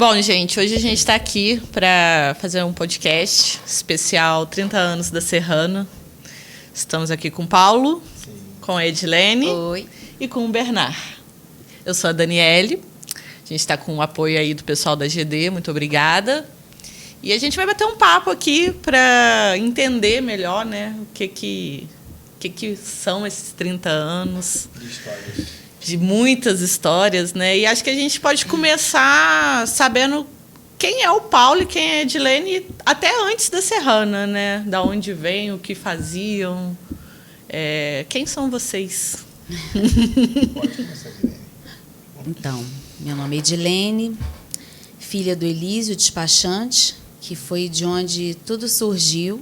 Bom, gente, hoje a gente está aqui para fazer um podcast especial 30 anos da Serrana. Estamos aqui com o Paulo, sim, com a Edilene. Oi. E com o Bernard. Eu sou a Daniele. A gente está com o apoio aí do pessoal da GD, muito obrigada. E a gente vai bater um papo aqui para entender melhor, né, o que são esses 30 anos. De histórias. De muitas histórias, né? E acho que a gente pode começar sabendo quem é o Paulo e quem é a Edilene até antes da Serrana, né? Da onde vem, o que faziam. Quem são vocês? Pode começar, Edilene. Então, meu nome é Edilene, filha do Elísio, despachante, que foi de onde tudo surgiu.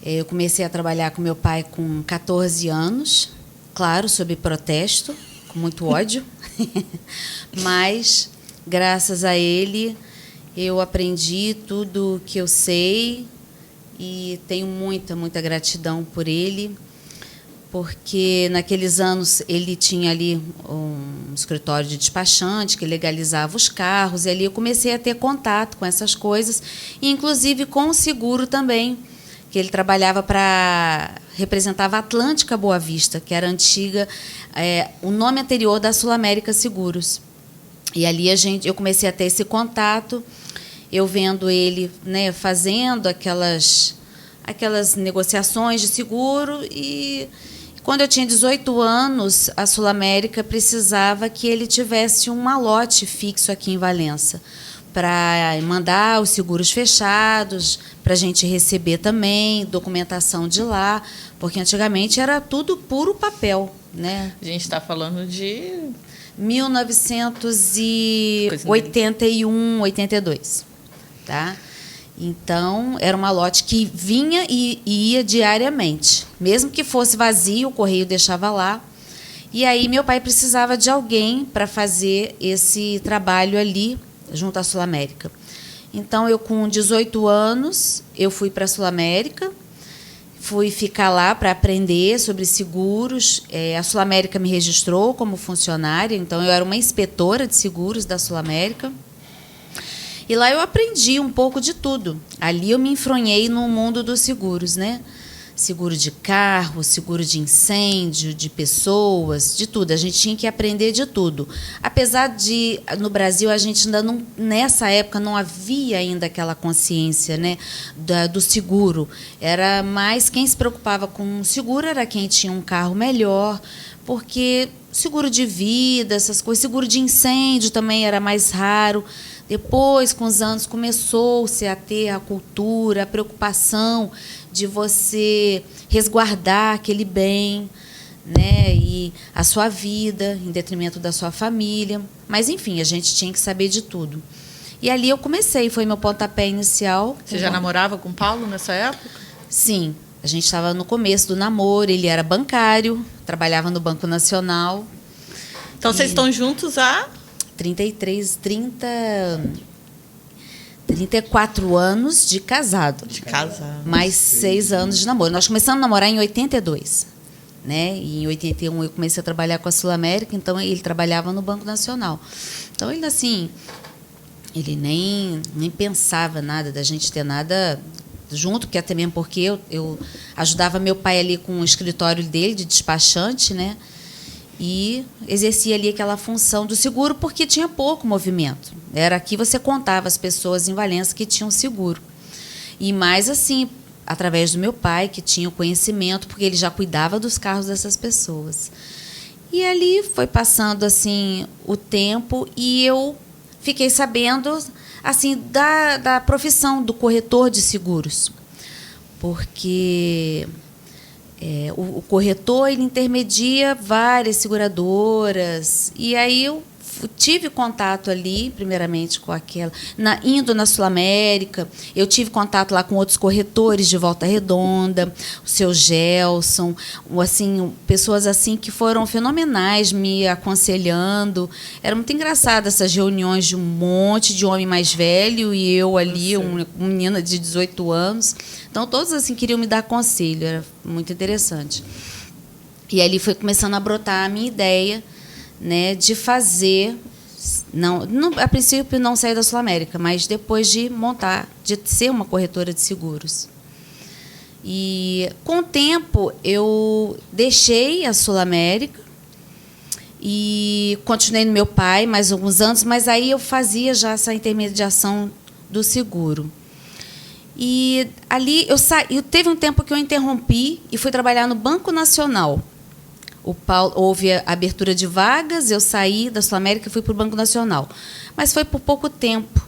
Eu comecei a trabalhar com meu pai com 14 anos, claro, sob protesto, com muito ódio, mas, graças a ele, eu aprendi tudo que eu sei e tenho muita, muita gratidão por ele, porque naqueles anos ele tinha ali um escritório de despachante que legalizava os carros, e ali eu comecei a ter contato com essas coisas, e inclusive com o seguro também, que ele trabalhava representava a Atlântica Boa Vista, que era antiga, o nome anterior da Sul América Seguros. E ali eu comecei a ter esse contato, eu vendo ele, né, fazendo aquelas negociações de seguro, e quando eu tinha 18 anos, a Sul América precisava que ele tivesse um malote fixo aqui em Valença, para mandar os seguros fechados, para a gente receber também documentação de lá, porque antigamente era tudo puro papel, né? A gente está falando de 1981, 82, tá? Então, era uma lote que vinha e ia diariamente. Mesmo que fosse vazio, o correio deixava lá. E aí meu pai precisava de alguém para fazer esse trabalho ali, junto à Sul América. Então, eu com 18 anos, eu fui para a Sul América, fui ficar lá para aprender sobre seguros. A Sul América me registrou como funcionária, então eu era uma inspetora de seguros da Sul América. E lá eu aprendi um pouco de tudo. Ali eu me enfronhei no mundo dos seguros, né? Seguro de carro, seguro de incêndio, de pessoas, de tudo. A gente tinha que aprender de tudo. Apesar de, no Brasil, a gente ainda não, nessa época, não havia ainda aquela consciência, né, do seguro. Era mais quem se preocupava com o seguro era quem tinha um carro melhor, porque seguro de vida, essas coisas, seguro de incêndio também era mais raro. Depois, com os anos, começou-se a ter a cultura, a preocupação de você resguardar aquele bem, né, e a sua vida, em detrimento da sua família. Mas, enfim, a gente tinha que saber de tudo. E ali eu comecei, foi meu pontapé inicial. Você já namorava com o Paulo nessa época? Sim, a gente estava no começo do namoro, ele era bancário, trabalhava no Banco Nacional. Então, vocês estão juntos há... 34 anos de casado. De casado. Mais 6 anos de namoro. Nós começamos a namorar em 82. Né? E em 81 eu comecei a trabalhar com a Sul América, então ele trabalhava no Banco Nacional. Então, ele assim, ele nem pensava nada da gente ter nada junto, que até mesmo porque eu ajudava meu pai ali com o escritório dele, de despachante, né? E exercia ali aquela função do seguro, porque tinha pouco movimento. Era aqui você contava as pessoas em Valença que tinham seguro. E mais assim, através do meu pai, que tinha o conhecimento, porque ele já cuidava dos carros dessas pessoas. E ali foi passando assim o tempo e eu fiquei sabendo assim da profissão do corretor de seguros. Porque... o corretor ele intermedia várias seguradoras, e aí eu tive contato ali, primeiramente com aquela... indo na Sul América, eu tive contato lá com outros corretores de Volta Redonda, o seu Gelson, assim, pessoas assim que foram fenomenais me aconselhando. Era muito engraçado essas reuniões de um monte de homem mais velho e eu ali, uma menina de 18 anos. Então, todos assim queriam me dar conselho, era muito interessante. E ali foi começando a brotar a minha ideia, né, de fazer Não, a princípio não saí da Sul América, mas depois de ser uma corretora de seguros. E com o tempo eu deixei a Sul América e continuei no meu pai mais alguns anos, mas aí eu fazia já essa intermediação do seguro. E ali teve um tempo que eu interrompi e fui trabalhar no Banco Nacional. Houve a abertura de vagas, eu saí da Sul América e fui para o Banco Nacional. Mas foi por pouco tempo,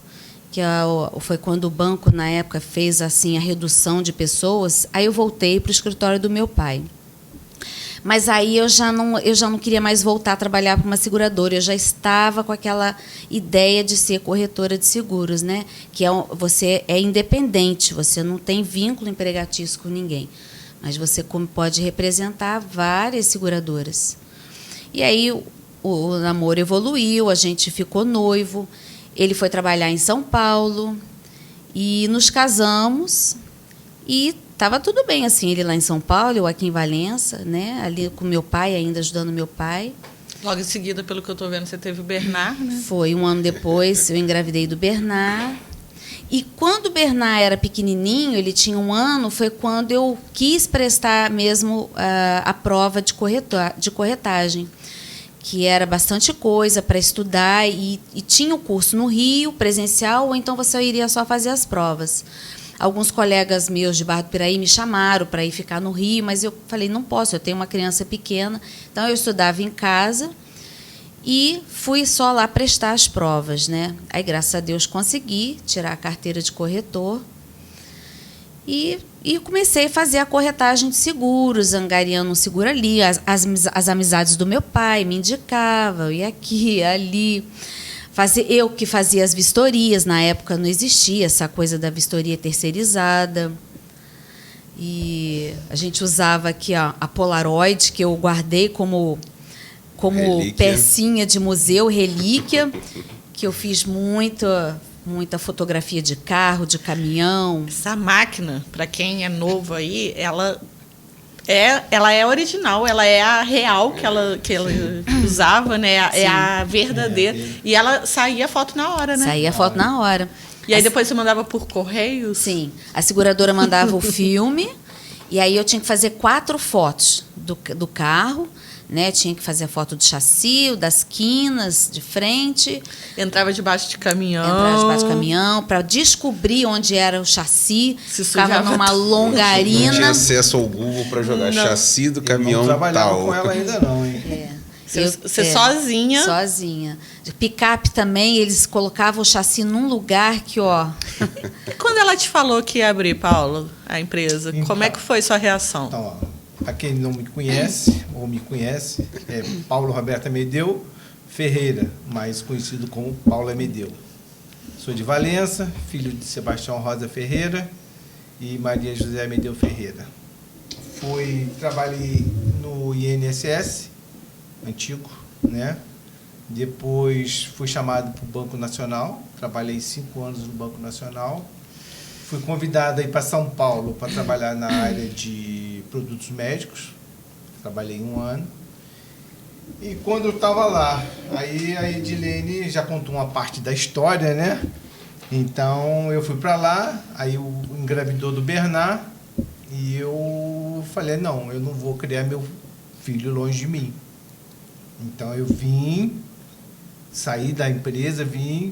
foi quando o banco, na época, fez assim a redução de pessoas, aí eu voltei para o escritório do meu pai. Mas aí eu já não queria mais voltar a trabalhar para uma seguradora, eu já estava com aquela ideia de ser corretora de seguros, né? Que você é independente, você não tem vínculo empregatício com ninguém. Mas você pode representar várias seguradoras. E aí o namoro evoluiu, a gente ficou noivo, ele foi trabalhar em São Paulo e nos casamos e estava tudo bem, assim, ele lá em São Paulo, eu aqui em Valença, né, ali com meu pai, ainda ajudando meu pai. Logo em seguida, pelo que eu estou vendo, você teve o Bernard, né? Foi, um ano depois, eu engravidei do Bernard. E quando o Bernard era pequenininho, ele tinha 1 ano, foi quando eu quis prestar mesmo a prova de corretagem, que era bastante coisa para estudar, e tinha o curso no Rio, presencial, ou então você iria só fazer as provas. Alguns colegas meus de Barra do Piraí me chamaram para ir ficar no Rio, mas eu falei, não posso, eu tenho uma criança pequena. Então, eu estudava em casa e fui só lá prestar as provas, né? Aí, graças a Deus, consegui tirar a carteira de corretor e comecei a fazer a corretagem de seguros, angariando um seguro ali. As amizades do meu pai me indicavam, e aqui, ali. Eu que fazia as vistorias, na época não existia essa coisa da vistoria terceirizada. E a gente usava aqui a Polaroid, que eu guardei como pecinha de museu, relíquia, que eu fiz muita fotografia de carro, de caminhão. Essa máquina, para quem é novo aí, ela é original, ela é a real que ela usava, né? É a verdadeira. E ela saía a foto na hora, né? Saía a foto na hora. E aí depois você mandava por correio? Sim. A seguradora mandava o filme, e aí eu tinha que fazer 4 fotos do carro, né? Tinha que fazer a foto do chassi, das quinas de frente. Entrava debaixo de caminhão. Para descobrir onde era o chassi. Ficava numa longarina. Não tinha acesso ao Google para jogar chassi do caminhão não trabalhava tal. com ela ainda não, hein? Você sozinha? Sozinha. De picape também, eles colocavam o chassi num lugar que, ó... E quando ela te falou que ia abrir, Paulo, a empresa, Então, como é que foi sua reação? Então, para quem não me conhece, ou me conhece, é Paulo Roberto Amedeu Ferreira, mais conhecido como Paulo Amedeu. Sou de Valença, filho de Sebastião Rosa Ferreira e Maria José Amedeu Ferreira. Trabalhei no INSS, antigo, né? Depois fui chamado para o Banco Nacional, trabalhei 5 anos no Banco Nacional. Fui convidado a ir para São Paulo para trabalhar na área de produtos médicos. Trabalhei 1 ano. E quando eu estava lá, aí a Edilene já contou uma parte da história, né? Então eu fui para lá, aí eu engravidou do Bernard e eu falei, não, eu não vou criar meu filho longe de mim. Então eu saí da empresa,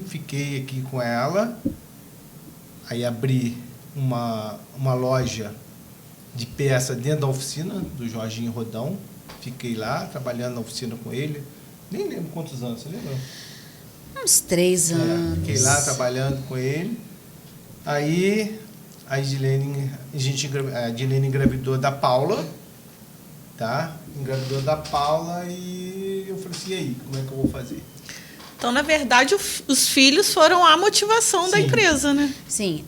fiquei aqui com ela. Aí abri uma loja de peça dentro da oficina do Jorginho Rodão. Fiquei lá, trabalhando na oficina com ele. Nem lembro quantos anos, você lembra? Uns 3 anos. Fiquei lá trabalhando com ele. Aí a Edilene engravidou da Paula. Tá? Engravidou da Paula e eu falei assim, e aí, como é que eu vou fazer? Então, na verdade, os filhos foram a motivação da empresa, né? Sim.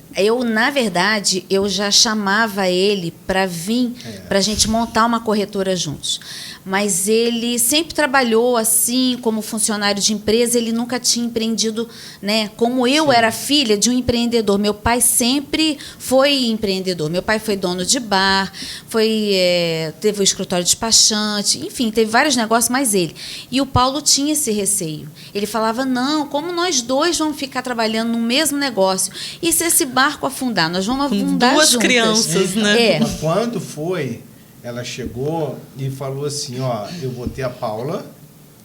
Na verdade, eu já chamava ele para vir, para a gente montar uma corretora juntos. Mas ele sempre trabalhou assim, como funcionário de empresa, ele nunca tinha empreendido, né? Como eu era filha de um empreendedor, meu pai sempre foi empreendedor. Meu pai foi dono de bar, teve o escritório despachante, enfim, teve vários negócios, mas ele. E o Paulo tinha esse receio. Ele falava, não, como nós dois vamos ficar trabalhando no mesmo negócio? E se esse barco afundar? Nós vamos afundar duas juntas. Crianças, né? Mas quando foi, ela chegou e falou assim, ó, eu vou ter a Paula,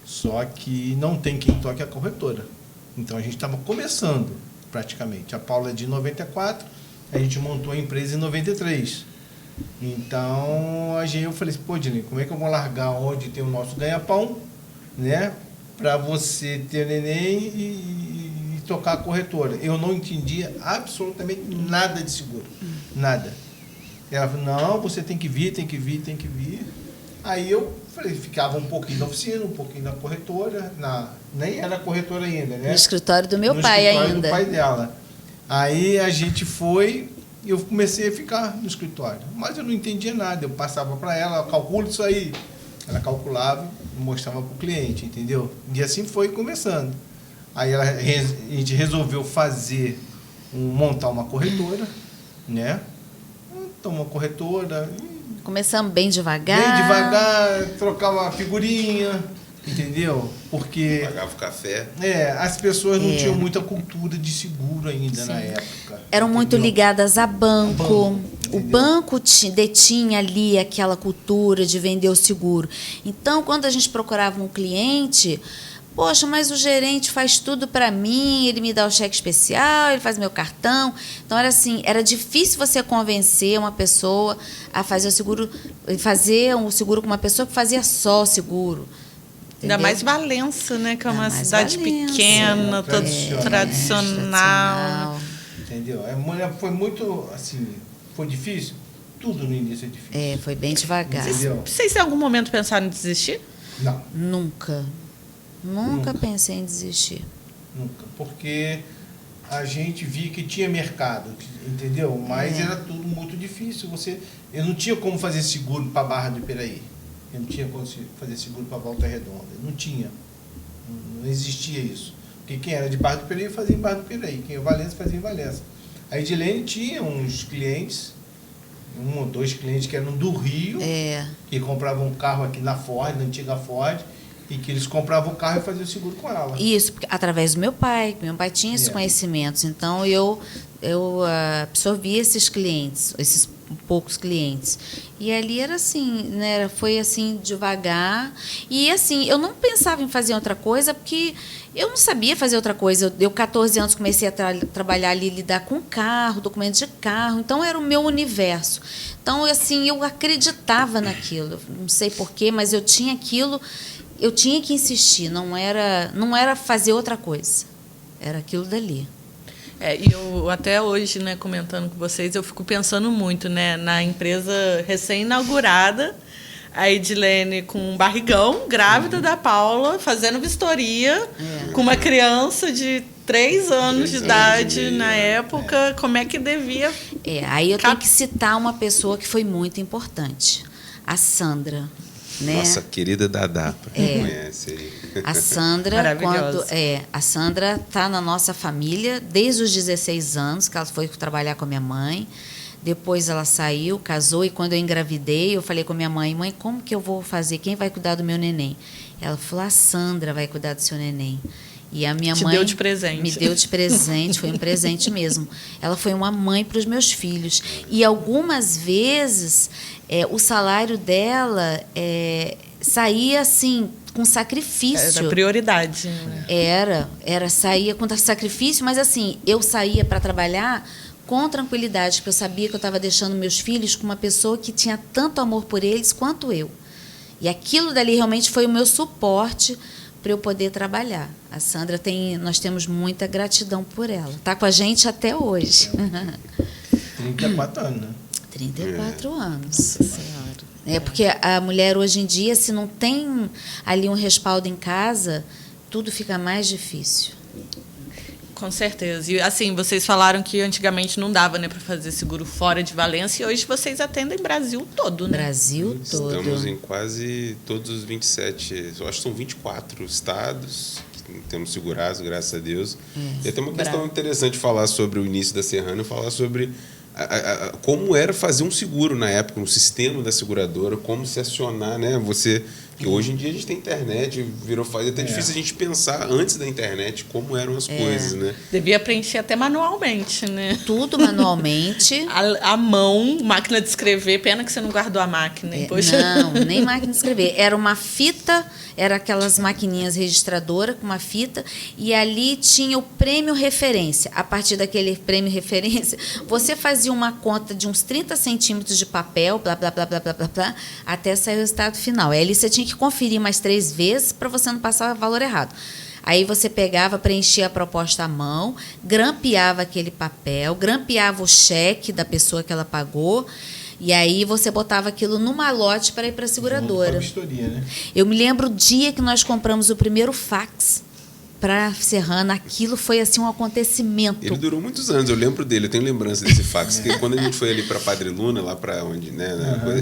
só que não tem quem toque a corretora. Então a gente estava começando, praticamente. A Paula é de 94, a gente montou a empresa em 93. Então eu falei assim, pô, Dilene, como é que eu vou largar onde tem o nosso ganha-pão, né? Para você ter neném e tocar a corretora. Eu não entendia absolutamente nada de seguro. Nada. Ela falou, não, você tem que vir. Aí eu falei, ficava um pouquinho na oficina, um pouquinho na corretora, nem era corretora ainda, né? No escritório do meu pai ainda. No escritório ainda. do pai dela. Aí a gente foi, e eu comecei a ficar no escritório. Mas eu não entendia nada, eu passava para ela, calcula isso aí. Ela calculava e mostrava para o cliente, entendeu? E assim foi começando. Aí a gente resolveu montar uma corretora, né? Então, uma corretora. Começamos bem devagar. Bem devagar, trocava figurinha, entendeu? Porque Pagava o café. as pessoas não tinham muita cultura de seguro ainda na época. Eram muito ligadas a banco. O Entendeu? banco detinha ali aquela cultura de vender o seguro. Então, quando a gente procurava um cliente, poxa, mas o gerente faz tudo para mim, ele me dá o cheque especial, ele faz meu cartão. Então, era assim, era difícil você convencer uma pessoa a fazer um seguro com uma pessoa que fazia só o seguro. Ainda Entendeu? mais Valença, né? Que é uma Ainda mais cidade Valença. pequena, toda tradicional. Entendeu? Foi muito, assim, foi difícil? Tudo no início é difícil. Foi bem devagar. Entendeu? Vocês em algum momento pensaram em desistir? Não, Nunca pensei em desistir. nunca. Porque a gente via que tinha mercado, entendeu? Mas era tudo muito difícil. Eu não tinha como fazer seguro para Barra do Ipiraí. Eu não tinha como fazer seguro para Volta Redonda. Não tinha. Não existia isso. Porque quem era de Barra do Ipiraí fazia em Barra do Ipiraí. Quem era Valença fazia em Valença. A Edilene tinha uns clientes, 1 ou 2 clientes que eram do Rio, que compravam um carro aqui na Ford, na antiga Ford, e que eles compravam o carro e faziam seguro com ela. Isso, através do meu pai. Meu pai tinha esses conhecimentos. Então, eu absorvi esses clientes, esses poucos clientes. E ali era assim, né? Foi assim, devagar. E assim, eu não pensava em fazer outra coisa, porque eu não sabia fazer outra coisa. Eu 14 anos, comecei a trabalhar ali, lidar com carro, documentos de carro. Então, era o meu universo. Então, assim, eu acreditava naquilo. Não sei porquê, mas eu tinha aquilo. Eu tinha que insistir, não era fazer outra coisa. Era aquilo dali. E eu até hoje, né, comentando com vocês, eu fico pensando muito, né, na empresa recém-inaugurada, a Edilene com um barrigão, grávida da Paula, fazendo vistoria, com uma criança de 3 anos de idade na época, como é que devia... Aí eu tenho que citar uma pessoa que foi muito importante, a Sandra. Né? Nossa querida Dadá, para quem conhece aí. A Sandra, a Sandra está na nossa família desde os 16 anos, que ela foi trabalhar com a minha mãe. Depois ela saiu, casou, e quando eu engravidei, eu falei com a minha mãe, como que eu vou fazer? Quem vai cuidar do meu neném? Ela falou, a Sandra vai cuidar do seu neném. E a minha mãe deu de presente. Me deu de presente, foi um presente mesmo. Ela foi uma mãe para os meus filhos. E algumas vezes o salário dela saía assim, com sacrifício. Era prioridade. Né? Saía com sacrifício, mas assim, eu saía para trabalhar com tranquilidade, porque eu sabia que eu estava deixando meus filhos com uma pessoa que tinha tanto amor por eles quanto eu. E aquilo dali realmente foi o meu suporte para eu poder trabalhar. A Sandra nós temos muita gratidão por ela. Está com a gente até hoje. 34 anos, né? 34 anos. Senhora. Porque a mulher hoje em dia, se não tem ali um respaldo em casa, tudo fica mais difícil. Com certeza. E assim, vocês falaram que antigamente não dava, né, para fazer seguro fora de Valência, e hoje vocês atendem Brasil todo, né? Brasil todo. Estamos em quase todos os 27, eu acho que são 24 estados que temos segurados, graças a Deus. E até uma questão interessante falar sobre o início da Serrana, falar sobre como era fazer um seguro na época, um sistema da seguradora, como se acionar, né? Porque hoje em dia a gente tem internet, faz até difícil a gente pensar antes da internet como eram as coisas, né? Devia preencher até manualmente, né? Tudo manualmente. A mão, máquina de escrever, pena que você não guardou a máquina. Poxa. Não, nem máquina de escrever. Era uma fita, era aquelas maquininhas registradoras com uma fita, e ali tinha o prêmio referência. A partir daquele prêmio referência, você fazia uma conta de uns 30 centímetros de papel, blá, blá, blá, blá, blá, blá, blá, até sair o resultado final. Aí ali você tinha que conferir mais 3 vezes para você não passar o valor errado. Aí você pegava, preenchia a proposta à mão, grampeava aquele papel, grampeava o cheque da pessoa que ela pagou, e aí você botava aquilo no malote para ir para a seguradora. Vistoria, né? Eu me lembro o dia que nós compramos o primeiro fax para Serrana, aquilo foi assim um acontecimento. Ele durou muitos anos, eu lembro dele, eu tenho lembrança desse fax, que quando a gente foi ali para Padre Luna, lá para onde, né,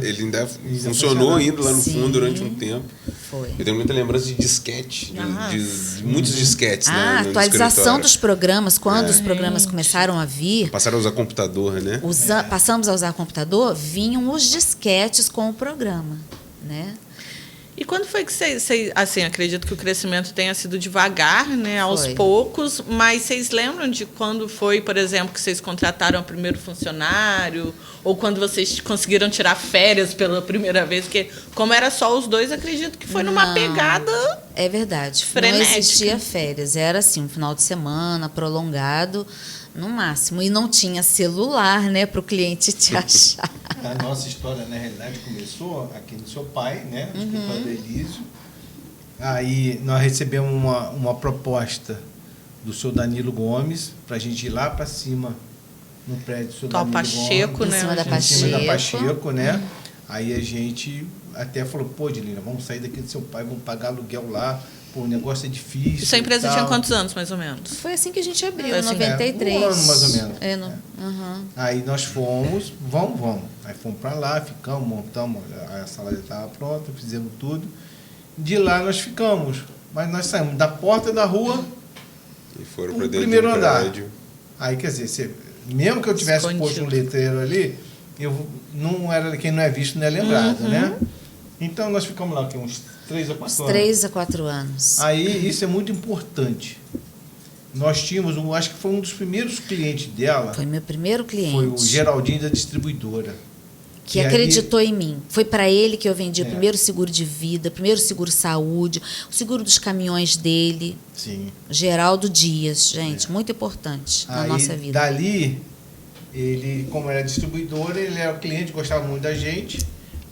ele ainda funcionou ainda lá no fundo durante um tempo. Foi. Eu tenho muita lembrança de disquete, de muitos disquetes, né, A no atualização escritório. dos programas, quando os programas começaram a vir, Passaram a usar computador, né? passamos a usar computador, vinham os disquetes com o programa, né? E quando foi que vocês, assim, acredito que o crescimento tenha sido devagar, né, aos Foi. poucos, mas vocês lembram de quando foi, por exemplo, que vocês contrataram o primeiro funcionário, ou quando vocês conseguiram tirar férias pela primeira vez? Porque como era só os dois, acredito que foi numa Não. pegada. É verdade. Frenética. Não existia férias. Era assim, um final de semana prolongado, no máximo. E não tinha celular, né, para o cliente te achar. A nossa história, na realidade, começou aqui no seu pai, né? No escritório do Elísio. Aí nós recebemos uma proposta do seu Danilo Gomes para a gente ir lá para cima, no prédio do seu Tal Danilo Pacheco, Gomes. né? Em cima da hoje em Em cima da Pacheco. Pacheco, né? Aí a gente até falou, pô, Dilina, vamos sair daqui do seu pai, vamos pagar aluguel lá. Pô, o negócio é difícil. E sua empresa e tinha tal. quantos anos, mais ou menos? Foi assim que a gente abriu, Foi em assim, 93. um ano mais ou menos. Aham. Aí nós fomos, vamos. Aí fomos para lá, ficamos, montamos, a sala já estava pronta, fizemos tudo. De lá nós ficamos, mas nós saímos da porta da rua, E foram o para dentro primeiro do andar. prédio. Aí, quer dizer, mesmo que eu tivesse Escondido. posto um letreiro ali, eu não era, quem não é visto não é lembrado, né? Então nós ficamos lá aqui, uns 3 ou 4 Uns anos. 3 a 4 anos. Aí isso é muito importante. Nós tínhamos, acho que foi um dos primeiros clientes dela, Foi meu primeiro cliente. foi o Geraldinho da distribuidora. Que E aí- acreditou em mim. Foi para ele que eu vendi o É. primeiro seguro de vida, o primeiro seguro saúde, o seguro dos caminhões dele. Sim. Geraldo Dias, gente, muito importante na Aí, nossa vida. dali, ele, como era distribuidor, ele era cliente, gostava muito da gente.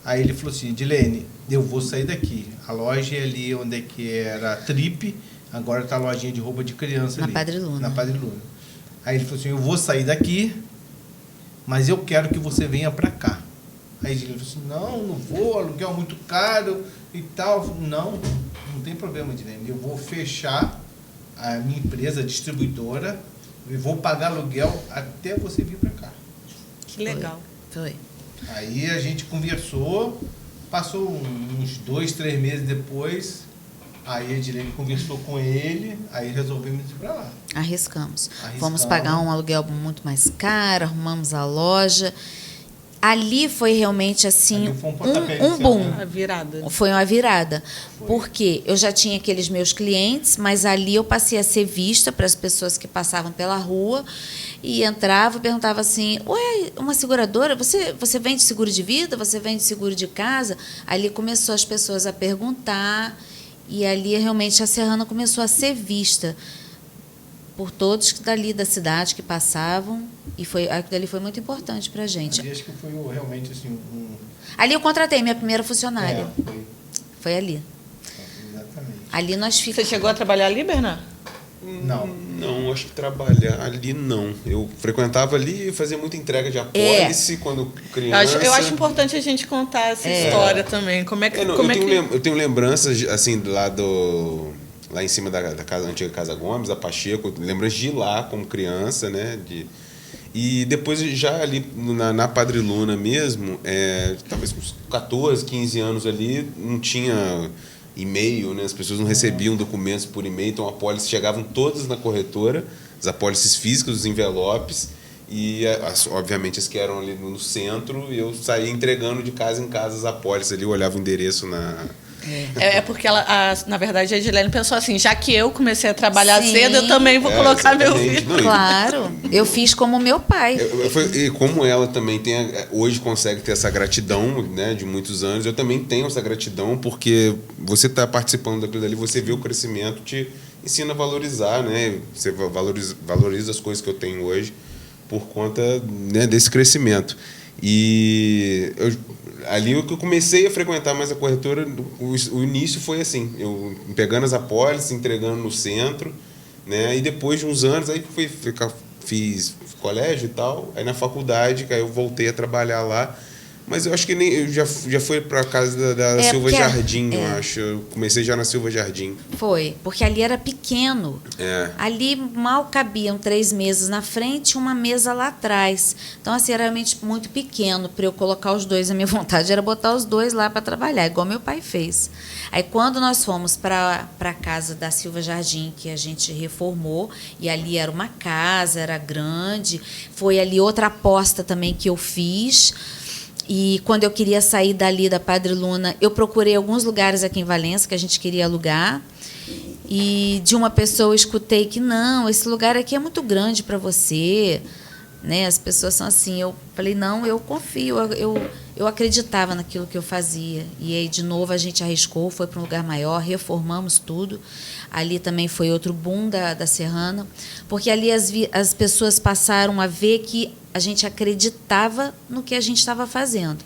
Aí ele falou assim, Dilene, eu vou sair daqui. A loja é ali onde é que era a Trip, agora está a lojinha de roupa de criança Na ali. Padre Luna. Na Padre Luna. Aí ele falou assim, eu vou sair daqui, mas eu quero que você venha para cá. Aí ele falou assim, não vou, aluguel é muito caro e tal. Eu falei, não tem problema, Dilene, eu vou fechar a minha empresa distribuidora e vou pagar aluguel até você vir para cá. Que legal. Foi. Aí a gente conversou, passou uns 2, 3 meses depois, aí a Dilene conversou com ele, aí resolvemos ir para lá. Arriscamos. Arriscamos. Fomos pagar um aluguel muito mais caro, arrumamos a loja. Ali foi realmente assim Ali foi um pontapé um inicial, boom. né? A virada. Foi uma virada. Foi. Porque eu já tinha aqueles meus clientes, mas ali eu passei a ser vista para as pessoas que passavam pela rua e entrava e perguntava assim, ué, uma seguradora, você vende seguro de vida? Você vende seguro de casa? Ali começou as pessoas a perguntar e ali realmente a Serrana começou a ser vista por todos dali da cidade que passavam e aquilo dali foi muito importante para a gente. Ali acho que foi realmente assim, Ali eu contratei minha primeira funcionária. foi, Foi ali. exatamente. Ali nós Você ficamos. chegou a trabalhar ali, Bernardo? Não, acho que trabalhar ali não. Eu frequentava ali e fazia muita entrega de apólice quando criança. Eu acho importante a gente contar essa história também. Como é que. Não, como é que... eu tenho lembranças assim lá em cima da antiga Casa Gomes, a Pacheco, lembranças de ir lá como criança, né? E depois, já ali na Padre Luna mesmo, talvez uns 14, 15 anos ali, não tinha e-mail, né? As pessoas não recebiam documentos por e-mail, então apólices chegavam todas na corretora, as apólices físicas, os envelopes, e obviamente as que eram ali no centro, e eu saía entregando de casa em casa as apólices ali, eu olhava o endereço na... Porque na verdade, a Edilene pensou assim, já que eu comecei a trabalhar Sim. cedo, eu também vou colocar meu exatamente. filho. Não, Claro, eu fiz como meu pai. E como ela também hoje consegue ter essa gratidão, né, de muitos anos, eu também tenho essa gratidão, porque você está participando daquilo dali, você vê o crescimento, te ensina a valorizar, né? Você valoriza as coisas que eu tenho hoje por conta, né, desse crescimento. E ali eu comecei a frequentar mais a corretora, o início foi assim, eu pegando as apólices, entregando no centro, né? E depois de uns anos aí fiz colégio e tal, aí na faculdade aí eu voltei a trabalhar lá, mas eu acho que eu já fui para a casa da Silva Jardim, eu acho. Eu comecei já na Silva Jardim. Foi, porque ali era pequeno. Ali mal cabiam 3 mesas na frente e uma mesa lá atrás. Então, assim, era realmente muito pequeno para eu colocar os dois. A minha vontade era botar os dois lá para trabalhar, igual meu pai fez. Aí, quando nós fomos para a casa da Silva Jardim, que a gente reformou, e ali era uma casa, era grande, foi ali outra aposta também que eu fiz. E quando eu queria sair dali da Padre Luna, eu procurei alguns lugares aqui em Valença que a gente queria alugar. E de uma pessoa eu escutei que não, esse lugar aqui é muito grande para você, né? As pessoas são assim. Eu falei, não, eu confio, eu acreditava naquilo que eu fazia. E aí, de novo, a gente arriscou, foi para um lugar maior, reformamos tudo. Ali também foi outro boom da Serrana, porque ali as pessoas passaram a ver que a gente acreditava no que a gente estava fazendo.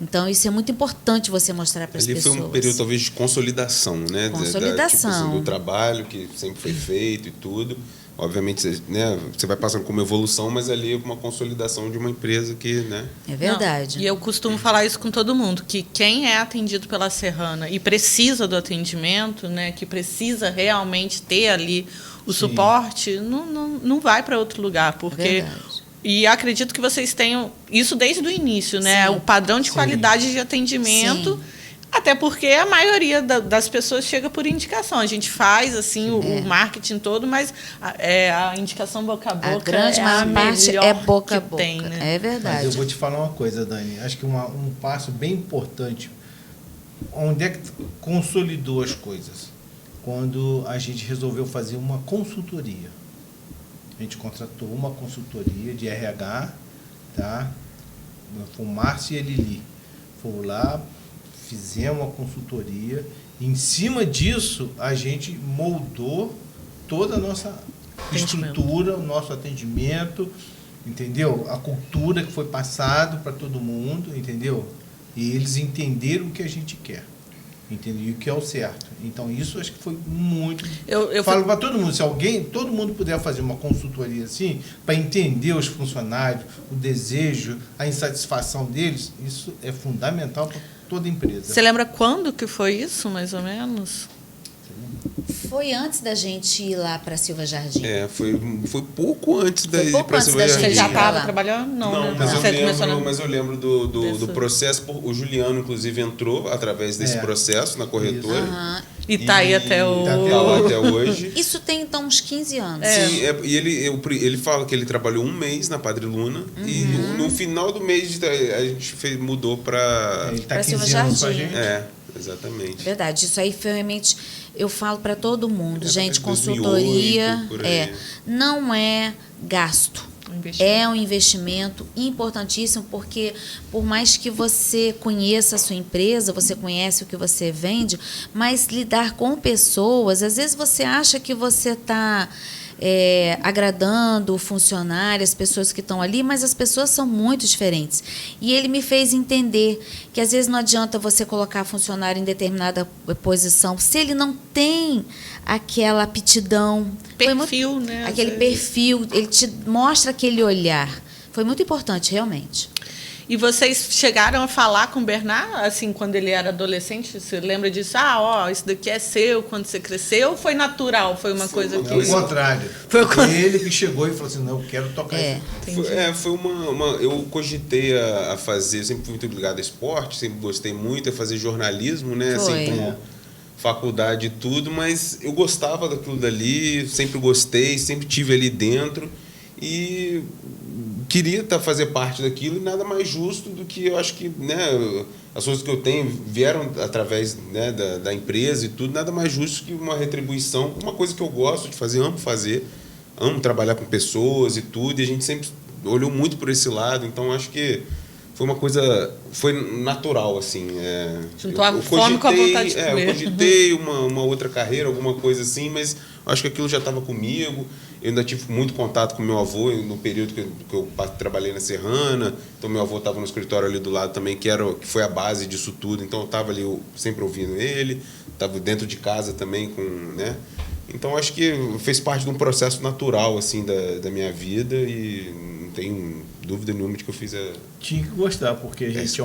Então, isso é muito importante você mostrar para as pessoas. Ali foi um período, talvez, de consolidação, né? Consolidação. Tipo assim, do trabalho que sempre foi feito e tudo. Obviamente, né, você vai passando como evolução, mas ali é uma consolidação de uma empresa que, né? É verdade. Não, e eu costumo falar isso com todo mundo, que quem é atendido pela Serrana e precisa do atendimento, né, que precisa realmente ter ali o suporte, não vai para outro lugar, porque... E acredito que vocês tenham isso desde o início, né? Sim. O padrão de qualidade de atendimento, até porque a maioria das pessoas chega por indicação. A gente faz assim o marketing todo, mas a indicação boca a boca, a grande maior parte é boca a boca. Tem, né? É verdade. Mas eu vou te falar uma coisa, Dani. Acho que um passo bem importante, onde é que consolidou as coisas? Quando a gente resolveu fazer uma consultoria. A gente contratou uma consultoria de RH, tá? Foi o Márcio e a Lili. Foram lá, fizemos uma consultoria. E em cima disso, a gente moldou toda a nossa estrutura, o nosso atendimento, entendeu? A cultura que foi passado para todo mundo, entendeu? E eles entenderam o que a gente quer. Entendeu? E o que é o certo. Então, isso acho que foi muito... Eu falo para todo mundo, se todo mundo puder fazer uma consultoria assim, para entender os funcionários, o desejo, a insatisfação deles, isso é fundamental para toda empresa. Você lembra quando que foi isso, mais ou menos? Foi antes da gente ir lá para Silva Jardim. Foi pouco antes da ir para Silva Jardim. Você já estava trabalhando? Não, mas eu lembro do processo. O Juliano, inclusive, entrou através desse processo na corretora. E está aí até hoje. Isso tem, então, uns 15 anos. Sim, e ele fala que ele trabalhou 1 mês na Padre Luna e no final do mês a gente mudou para... Ele está 15 anos com a gente. Exatamente. Verdade, isso aí foi realmente, eu falo para todo mundo, gente, 2008, consultoria por aí. Não é gasto. É um investimento importantíssimo, porque por mais que você conheça a sua empresa, você conhece o que você vende, mas lidar com pessoas, às vezes você acha que você está agradando o funcionário, as pessoas que estão ali, mas as pessoas são muito diferentes. E ele me fez entender que às vezes não adianta você colocar funcionário em determinada posição se ele não tem aquela aptidão. Perfil, né? Aquele perfil, ele te mostra aquele olhar. Foi muito importante, realmente. E vocês chegaram a falar com o Bernard, assim, quando ele era adolescente? Você lembra disso? Isso daqui é seu quando você cresceu? Ou foi natural? Foi uma coisa que... Ao contrário. Foi ele que chegou e falou assim, não, eu quero tocar isso. Foi uma... Eu cogitei a fazer, eu sempre fui muito ligado a esporte, sempre gostei muito a fazer jornalismo, né? Assim, como faculdade e tudo, mas eu gostava daquilo dali, sempre gostei, sempre tive ali dentro e queria fazer parte daquilo, e nada mais justo do que eu acho que, né, as coisas que eu tenho vieram através, né, da empresa e tudo, nada mais justo que uma retribuição, uma coisa que eu gosto de fazer, amo trabalhar com pessoas e tudo, e a gente sempre olhou muito por esse lado, então acho que foi uma coisa, foi natural, assim. Juntou a fome com a vontade de comer. Eu cogitei uma outra carreira, alguma coisa assim, mas acho que aquilo já estava comigo. Eu ainda tive muito contato com meu avô no período que eu trabalhei na Serrana. Então, meu avô estava no escritório ali do lado também, que foi a base disso tudo. Então, eu estava ali sempre ouvindo ele, estava dentro de casa também, né? Então, acho que fez parte de um processo natural, assim, da minha vida, e não tenho dúvida nenhuma de que eu fiz Tinha que gostar, porque a gente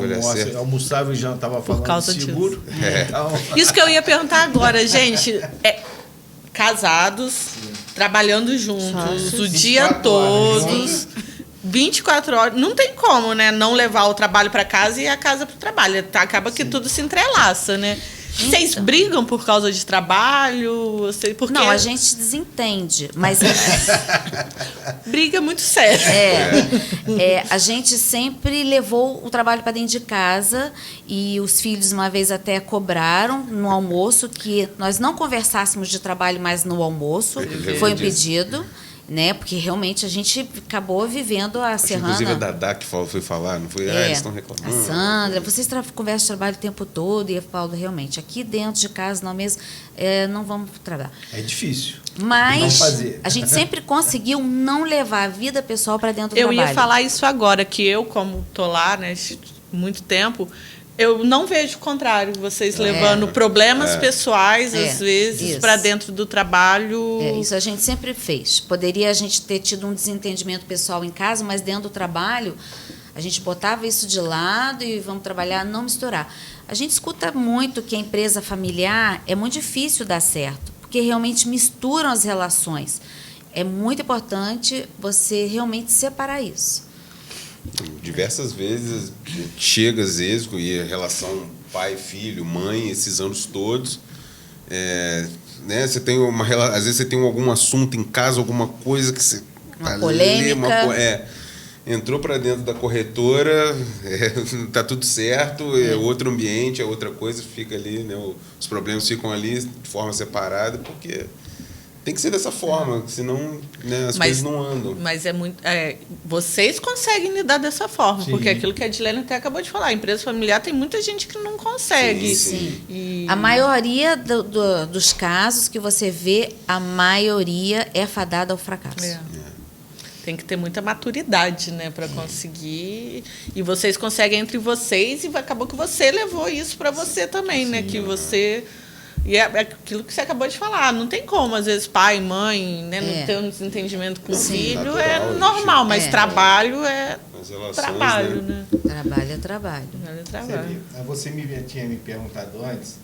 almoçava e já estava falando por causa de seguro. Então... Isso que eu ia perguntar agora, gente. Casados, trabalhando juntos, o dia todo, 24 horas. Não tem como, né? Não levar o trabalho para casa e a casa para o trabalho. Acaba que tudo se entrelaça, né? Vocês brigam por causa de trabalho? Porque... Não, a gente desentende, mas... Briga muito sério. A gente sempre levou o trabalho para dentro de casa, e os filhos uma vez até cobraram no almoço que nós não conversássemos de trabalho mais no almoço. Foi um pedido. Né? Porque realmente a gente acabou vivendo a Serrana. Inclusive a Dadá que foi falar, não foi? Eles estão reclamando. A Sandra, vocês conversam de trabalho o tempo todo, e eu falo, realmente, aqui dentro de casa, não mesmo, não vamos trabalhar. É difícil. Mas a gente sempre conseguiu não levar a vida pessoal para dentro do trabalho. Eu ia falar isso agora, que eu, como estou lá, né, muito tempo, eu não vejo o contrário, vocês levando problemas pessoais, às vezes, para dentro do trabalho. Isso a gente sempre fez. Poderia a gente ter tido um desentendimento pessoal em casa, mas dentro do trabalho, a gente botava isso de lado e vamos trabalhar, não misturar. A gente escuta muito que a empresa familiar é muito difícil dar certo, porque realmente misturam as relações. É muito importante você realmente separar isso. Diversas vezes chega, às vezes, e a relação pai, filho, mãe, esses anos todos, né, você tem às vezes você tem algum assunto em casa, alguma coisa que você... Uma polêmica. Entrou para dentro da corretora, tá tudo certo, é outro ambiente, é outra coisa, fica ali, né, os problemas ficam ali de forma separada, porque... Tem que ser dessa forma, senão, né, as coisas não andam. Mas vocês conseguem lidar dessa forma, porque aquilo que a Edilene até acabou de falar, a empresa familiar tem muita gente que não consegue. Sim. A maioria dos casos que você vê, a maioria é fadada ao fracasso. Tem que ter muita maturidade, né, para conseguir. E vocês conseguem entre vocês, e acabou que você levou isso para você também, né? Que você... E é aquilo que você acabou de falar, não tem como, às vezes, pai, mãe, né, não ter um desentendimento com o filho, natural, é normal, mas trabalho é trabalho, né? Trabalho é trabalho. Você tinha me perguntado antes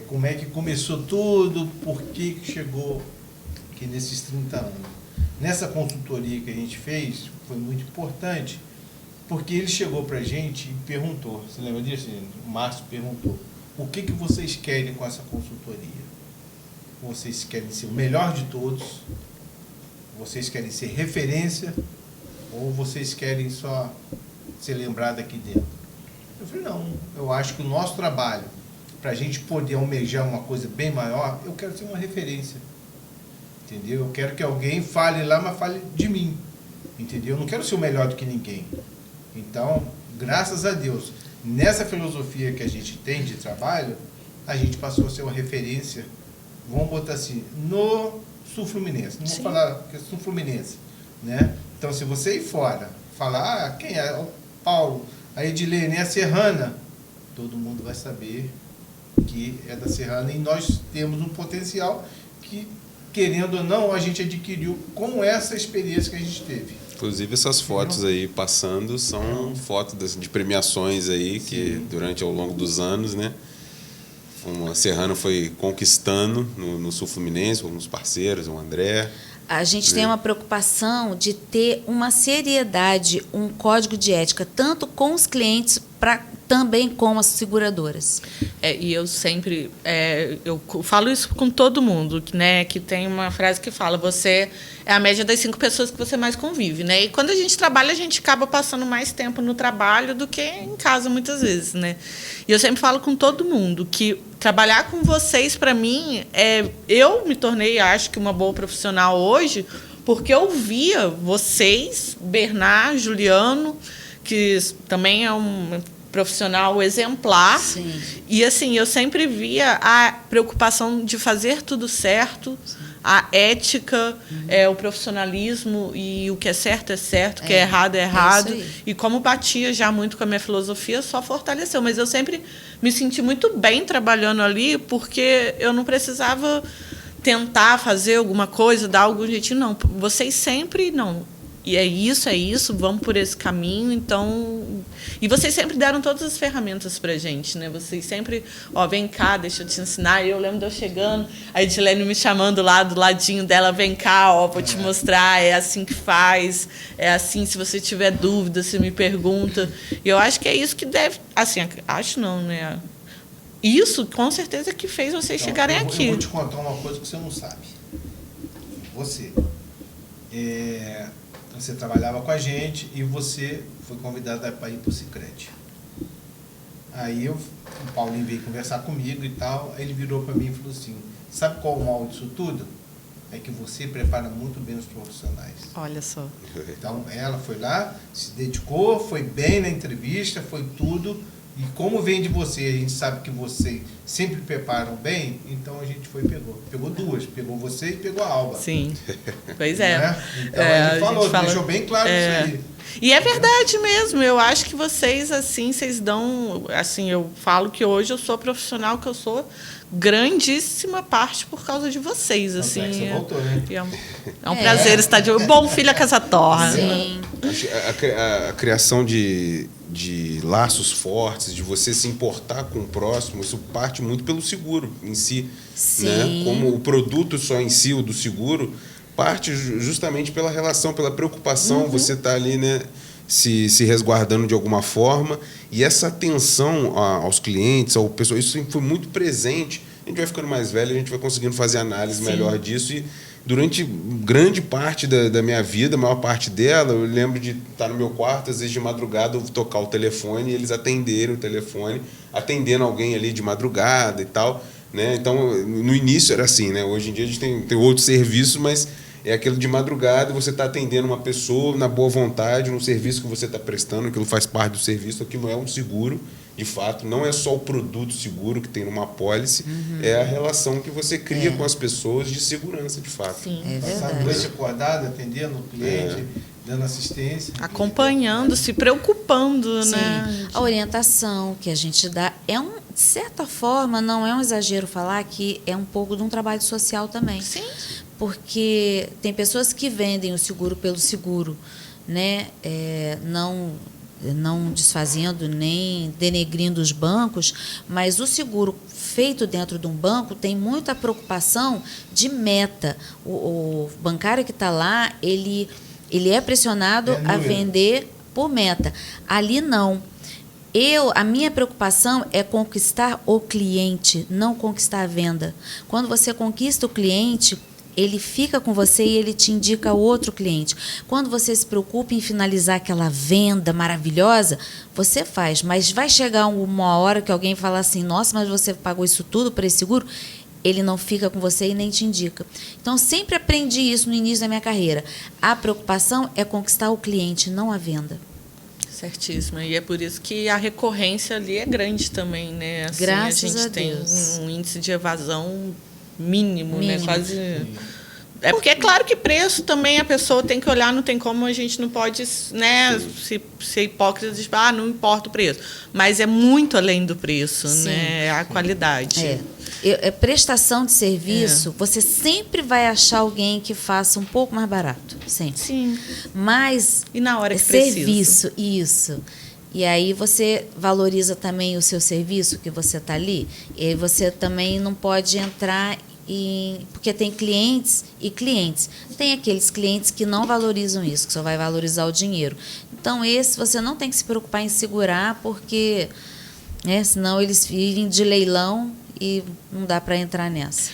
como é que começou tudo, por que chegou aqui nesses 30 anos. Nessa consultoria que a gente fez, foi muito importante, porque ele chegou para a gente e perguntou, você lembra disso? O Márcio perguntou, o que vocês querem com essa consultoria? Vocês querem ser o melhor de todos? Vocês querem ser referência? Ou vocês querem só ser lembrado aqui dentro? Eu falei, não, eu acho que o nosso trabalho, para a gente poder almejar uma coisa bem maior, eu quero ser uma referência. Entendeu? Eu quero que alguém fale lá, mas fale de mim. Entendeu? Eu não quero ser o melhor do que ninguém. Então, graças a Deus, nessa filosofia que a gente tem de trabalho, a gente passou a ser uma referência, vamos botar assim, no Sul Fluminense. Não vou falar que é Sul Fluminense, né? Então, se você ir fora, falar quem é o Paulo, a Edilene, a Serrana, todo mundo vai saber que é da Serrana, e nós temos um potencial que querendo ou não, a gente adquiriu com essa experiência que a gente teve. Inclusive, essas fotos aí passando são fotos de premiações aí que durante ao longo dos anos, né? A Serrano foi conquistando no Sul Fluminense, com os parceiros, o André. A gente tem uma preocupação de ter uma seriedade, um código de ética, tanto com os clientes, também com as seguradoras. E eu sempre eu falo isso com todo mundo, né? Que tem uma frase que fala: você é a média das 5 pessoas que você mais convive, né? E quando a gente trabalha, a gente acaba passando mais tempo no trabalho do que em casa, muitas vezes, né? E eu sempre falo com todo mundo que trabalhar com vocês, para mim, eu me tornei, acho que, uma boa profissional hoje, porque eu via vocês, Bernard, Juliano, que também é um profissional exemplar. Sim. E, assim, eu sempre via a preocupação de fazer tudo certo, a ética, o profissionalismo, e o que é certo, o que é errado. E como batia já muito com a minha filosofia, só fortaleceu. Mas eu sempre me senti muito bem trabalhando ali, porque eu não precisava tentar fazer alguma coisa, dar algum jeitinho, não. Vocês sempre, não. E é isso, vamos por esse caminho. Então, e vocês sempre deram todas as ferramentas pra gente, né? Vocês sempre, vem cá, deixa eu te ensinar. Eu lembro de eu chegando, a Edilene me chamando lá do ladinho dela: vem cá, vou te mostrar, é assim que faz, é assim, se você tiver dúvida, você me pergunta. E eu acho que é isso que deve, assim, acho não, né? Isso, com certeza, que fez vocês chegarem aqui. Eu vou te contar uma coisa que você não sabe. Você trabalhava com a gente e você foi convidado para ir para o Sicredi. Aí o Paulinho veio conversar comigo e tal, aí ele virou para mim e falou assim: sabe qual o mal disso tudo? É que você prepara muito bem os profissionais. Olha só. Então ela foi lá, se dedicou, foi bem na entrevista, foi tudo. E como vem de você, a gente sabe que vocês sempre preparam bem, então a gente foi e pegou. Pegou duas, pegou você e pegou a Alba. Sim, pois é. Né? Então a gente falou, deixou bem claro isso aí. E é verdade mesmo, eu acho que vocês, assim, vocês dão... Assim, eu falo que hoje eu sou profissional, que eu sou grandíssima parte por causa de vocês, assim. Você voltou, né? É um prazer estar de... Bom filho a casa torra. Sim. A criação de laços fortes, de você se importar com o próximo, isso parte muito pelo seguro em si. Sim. Né? Como o produto só em si, o do seguro, parte justamente pela relação, pela preocupação, você está ali, né, se resguardando de alguma forma. E essa atenção aos clientes, ao pessoal, isso sempre foi muito presente. A gente vai ficando mais velho, a gente vai conseguindo fazer análise melhor disso. E durante grande parte da minha vida, a maior parte dela, eu lembro de estar no meu quarto, às vezes de madrugada, eu tocar o telefone e eles atenderem o telefone, atendendo alguém ali de madrugada e tal, né? Então, no início era assim, né? Hoje em dia a gente tem outros serviços, mas é aquilo de madrugada, você está atendendo uma pessoa na boa vontade, no serviço que você está prestando, aquilo faz parte do serviço, aquilo é um seguro. De fato, não é só o produto seguro que tem numa apólice, é a relação que você cria com as pessoas de segurança, de fato. Sim. É Passar a verdade. noite acordado, atendendo o cliente, dando assistência. Acompanhando, se preocupando, Sim. né? A orientação que a gente dá de certa forma, não é um exagero falar que é um pouco de um trabalho social também. Sim. Porque tem pessoas que vendem o seguro pelo seguro, né? Não desfazendo nem denegrindo os bancos, mas o seguro feito dentro de um banco tem muita preocupação de meta. O bancário que está lá, ele é pressionado a vender por meta. Ali não. A minha preocupação é conquistar o cliente, não conquistar a venda. Quando você conquista o cliente, ele fica com você e ele te indica outro cliente. Quando você se preocupa em finalizar aquela venda maravilhosa, você faz. Mas vai chegar uma hora que alguém fala assim: nossa, mas você pagou isso tudo para esse seguro? Ele não fica com você e nem te indica. Então, sempre aprendi isso no início da minha carreira. A preocupação é conquistar o cliente, não a venda. Certíssimo. E é por isso que a recorrência ali é grande também, né? Assim, Graças a gente a tem Deus. um índice de evasão mínimo, né? Quase. Sim. É porque é claro que preço também a pessoa tem que olhar, não tem como, a gente não pode, né, ser hipócrita e dizer, não importa o preço. Mas é muito além do preço, Sim. né? É a qualidade. É. Prestação de serviço, você sempre vai achar alguém que faça um pouco mais barato. Sempre. Sim. Mas E na hora que serviço, precisa. isso. E aí você valoriza também o seu serviço, que você está ali. E aí você também não pode entrar porque tem clientes e clientes. Tem aqueles clientes que não valorizam isso, que só vai valorizar o dinheiro. Então, esse você não tem que se preocupar em segurar, porque senão eles vivem de leilão e não dá para entrar nessa.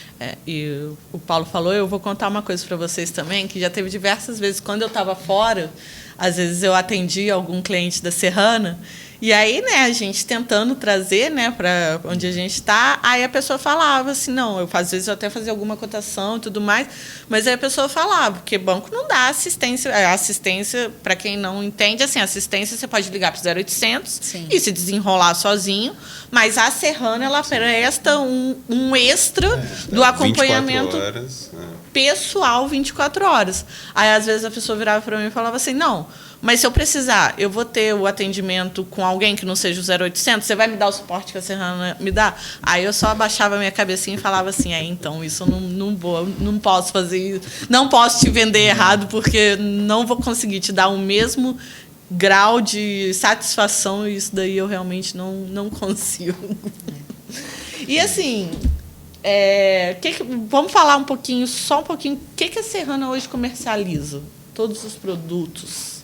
E o Paulo falou, eu vou contar uma coisa para vocês também, que já teve diversas vezes, quando eu estava fora, às vezes eu atendia algum cliente da Serrana, e aí, né, a gente tentando trazer, né, para onde a gente está, aí a pessoa falava assim, não, às vezes eu até fazia alguma cotação e tudo mais, mas aí a pessoa falava, porque banco não dá assistência, assistência, para quem não entende, assim, assistência você pode ligar para o 0800 e se desenrolar sozinho, mas a Serrana, ela presta um extra do acompanhamento 24 horas, pessoal 24 horas. Aí, às vezes, a pessoa virava para mim e falava assim, não, mas se eu precisar, eu vou ter o atendimento com alguém que não seja o 0800, você vai me dar o suporte que a Serrana me dá? Aí eu só abaixava a minha cabecinha e falava assim, então isso eu não posso fazer isso, não posso te vender errado, porque não vou conseguir te dar o mesmo grau de satisfação, e isso daí eu realmente não consigo. E assim, vamos falar só um pouquinho, o que a Serrana hoje comercializa? Todos os produtos,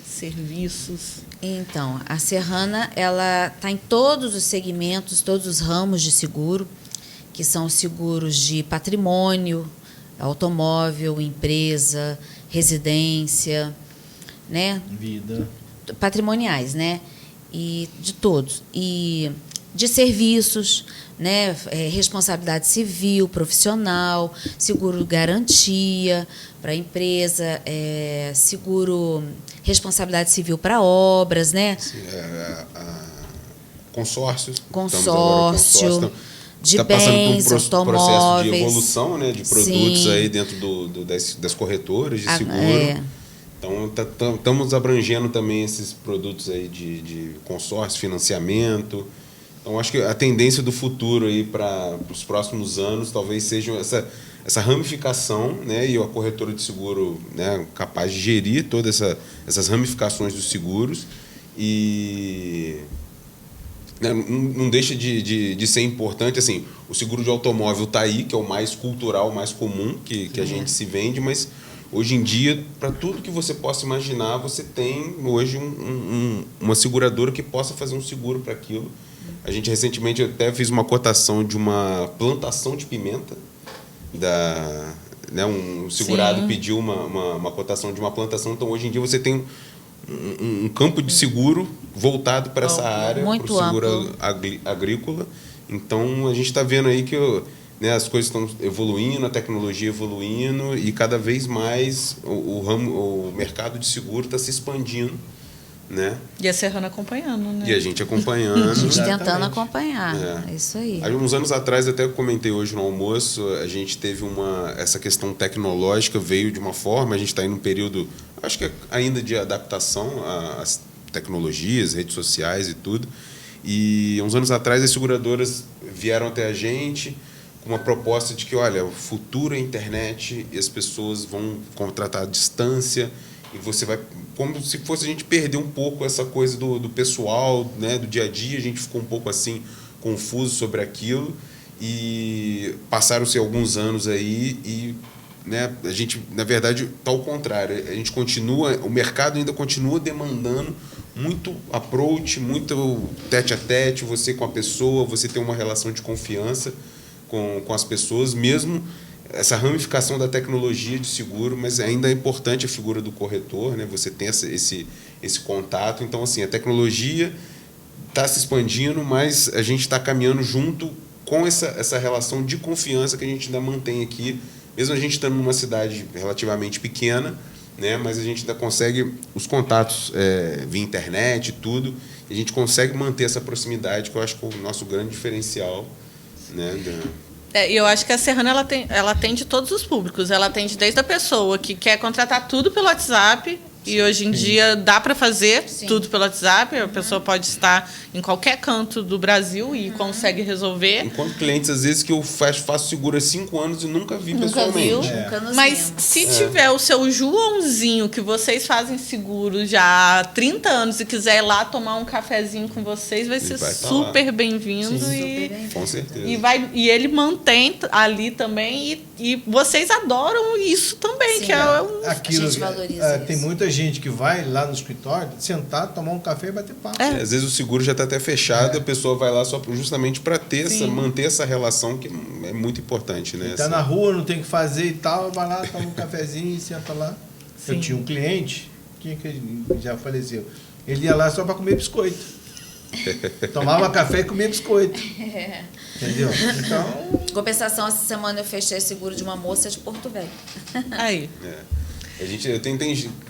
serviços. Então, a Serrana, ela está em todos os segmentos, todos os ramos de seguro, que são os seguros de patrimônio, automóvel, empresa, residência, né? Vida. Patrimoniais, né? E de todos. E de serviços, né? Responsabilidade civil, profissional, seguro garantia para a empresa, seguro responsabilidade civil para obras, né? Consórcios. Consórcio. De tá bens, passando por um automóveis. processo de evolução, né, de produtos aí dentro das corretoras de seguro. Então, estamos abrangendo também esses produtos aí de consórcio, financiamento. Então, acho que a tendência do futuro aí para os próximos anos talvez seja essa ramificação, né, e a corretora de seguro, né, capaz de gerir todas essas ramificações dos seguros e não deixa de ser importante. Assim, o seguro de automóvel está aí, que é o mais cultural, mais comum que a gente se vende, mas hoje em dia, para tudo que você possa imaginar, você tem hoje uma seguradora que possa fazer um seguro para aquilo. A gente recentemente até fez uma cotação de uma plantação de pimenta. Um segurado pediu uma cotação de uma plantação. Então, hoje em dia, você tem um campo de seguro voltado para essa área, para o seguro agrícola. Então, a gente está vendo aí que as coisas estão evoluindo, a tecnologia evoluindo e cada vez mais o mercado de seguro está se expandindo. Né? E a Serrana acompanhando, né? E a gente acompanhando. A gente tentando acompanhar. É isso aí. Há uns anos atrás, até comentei hoje no almoço, a gente teve essa questão tecnológica, veio de uma forma, a gente está em um período, acho que ainda de adaptação às tecnologias, redes sociais e tudo. E uns anos atrás, as seguradoras vieram até a gente com uma proposta de que, olha, o futuro é a internet e as pessoas vão contratar à distância e você vai, como se fosse a gente perder um pouco essa coisa do pessoal, né, do dia a dia. A gente ficou um pouco assim confuso sobre aquilo e passaram-se alguns anos aí e, né, a gente, na verdade, está ao contrário. A gente continua, o mercado ainda continua demandando muito approach, muito tete a tete, você com a pessoa, você ter uma relação de confiança com as pessoas, mesmo essa ramificação da tecnologia de seguro, mas ainda é importante a figura do corretor, né? Você tem esse contato. Então, assim, a tecnologia está se expandindo, mas a gente está caminhando junto com essa relação de confiança que a gente ainda mantém aqui, mesmo a gente estando numa cidade relativamente pequena, né? Mas a gente ainda consegue os contatos via internet e tudo, e a gente consegue manter essa proximidade, que eu acho que é o nosso grande diferencial, né? Eu acho que a Serrana ela atende todos os públicos. Ela atende desde a pessoa que quer contratar tudo pelo WhatsApp e hoje em dia dá para fazer Sim. tudo pelo WhatsApp. A pessoa pode estar em qualquer canto do Brasil e consegue resolver. Enquanto clientes, às vezes, que eu faço seguro há 5 anos e nunca vi Nunca pessoalmente. viu? Nunca nos Mas vimos. se tiver o seu Joãozinho, que vocês fazem seguro já há 30 anos, e quiser ir lá tomar um cafezinho com vocês, vai ser vai tá super lá. bem-vindo. Super E, bem-vindo. Com certeza. e ele mantém ali também. E vocês adoram isso também, Sim. que é um... Aquilo, A gente valoriza tem isso. muita gente que vai lá no escritório, sentar, tomar um café e bater papo. É. Às vezes o seguro já está até fechado, a pessoa vai lá só justamente para manter essa relação que é muito importante, né? Tá na rua, não tem o que fazer e tal, vai lá, toma um cafezinho e senta lá. Sim. Eu tinha um cliente, que já faleceu, ele ia lá só para comer biscoito. Tomava café e comia biscoito. Entendeu? Então, Em compensação, essa semana eu fechei seguro de uma moça de Porto Velho. Aí. Eu tenho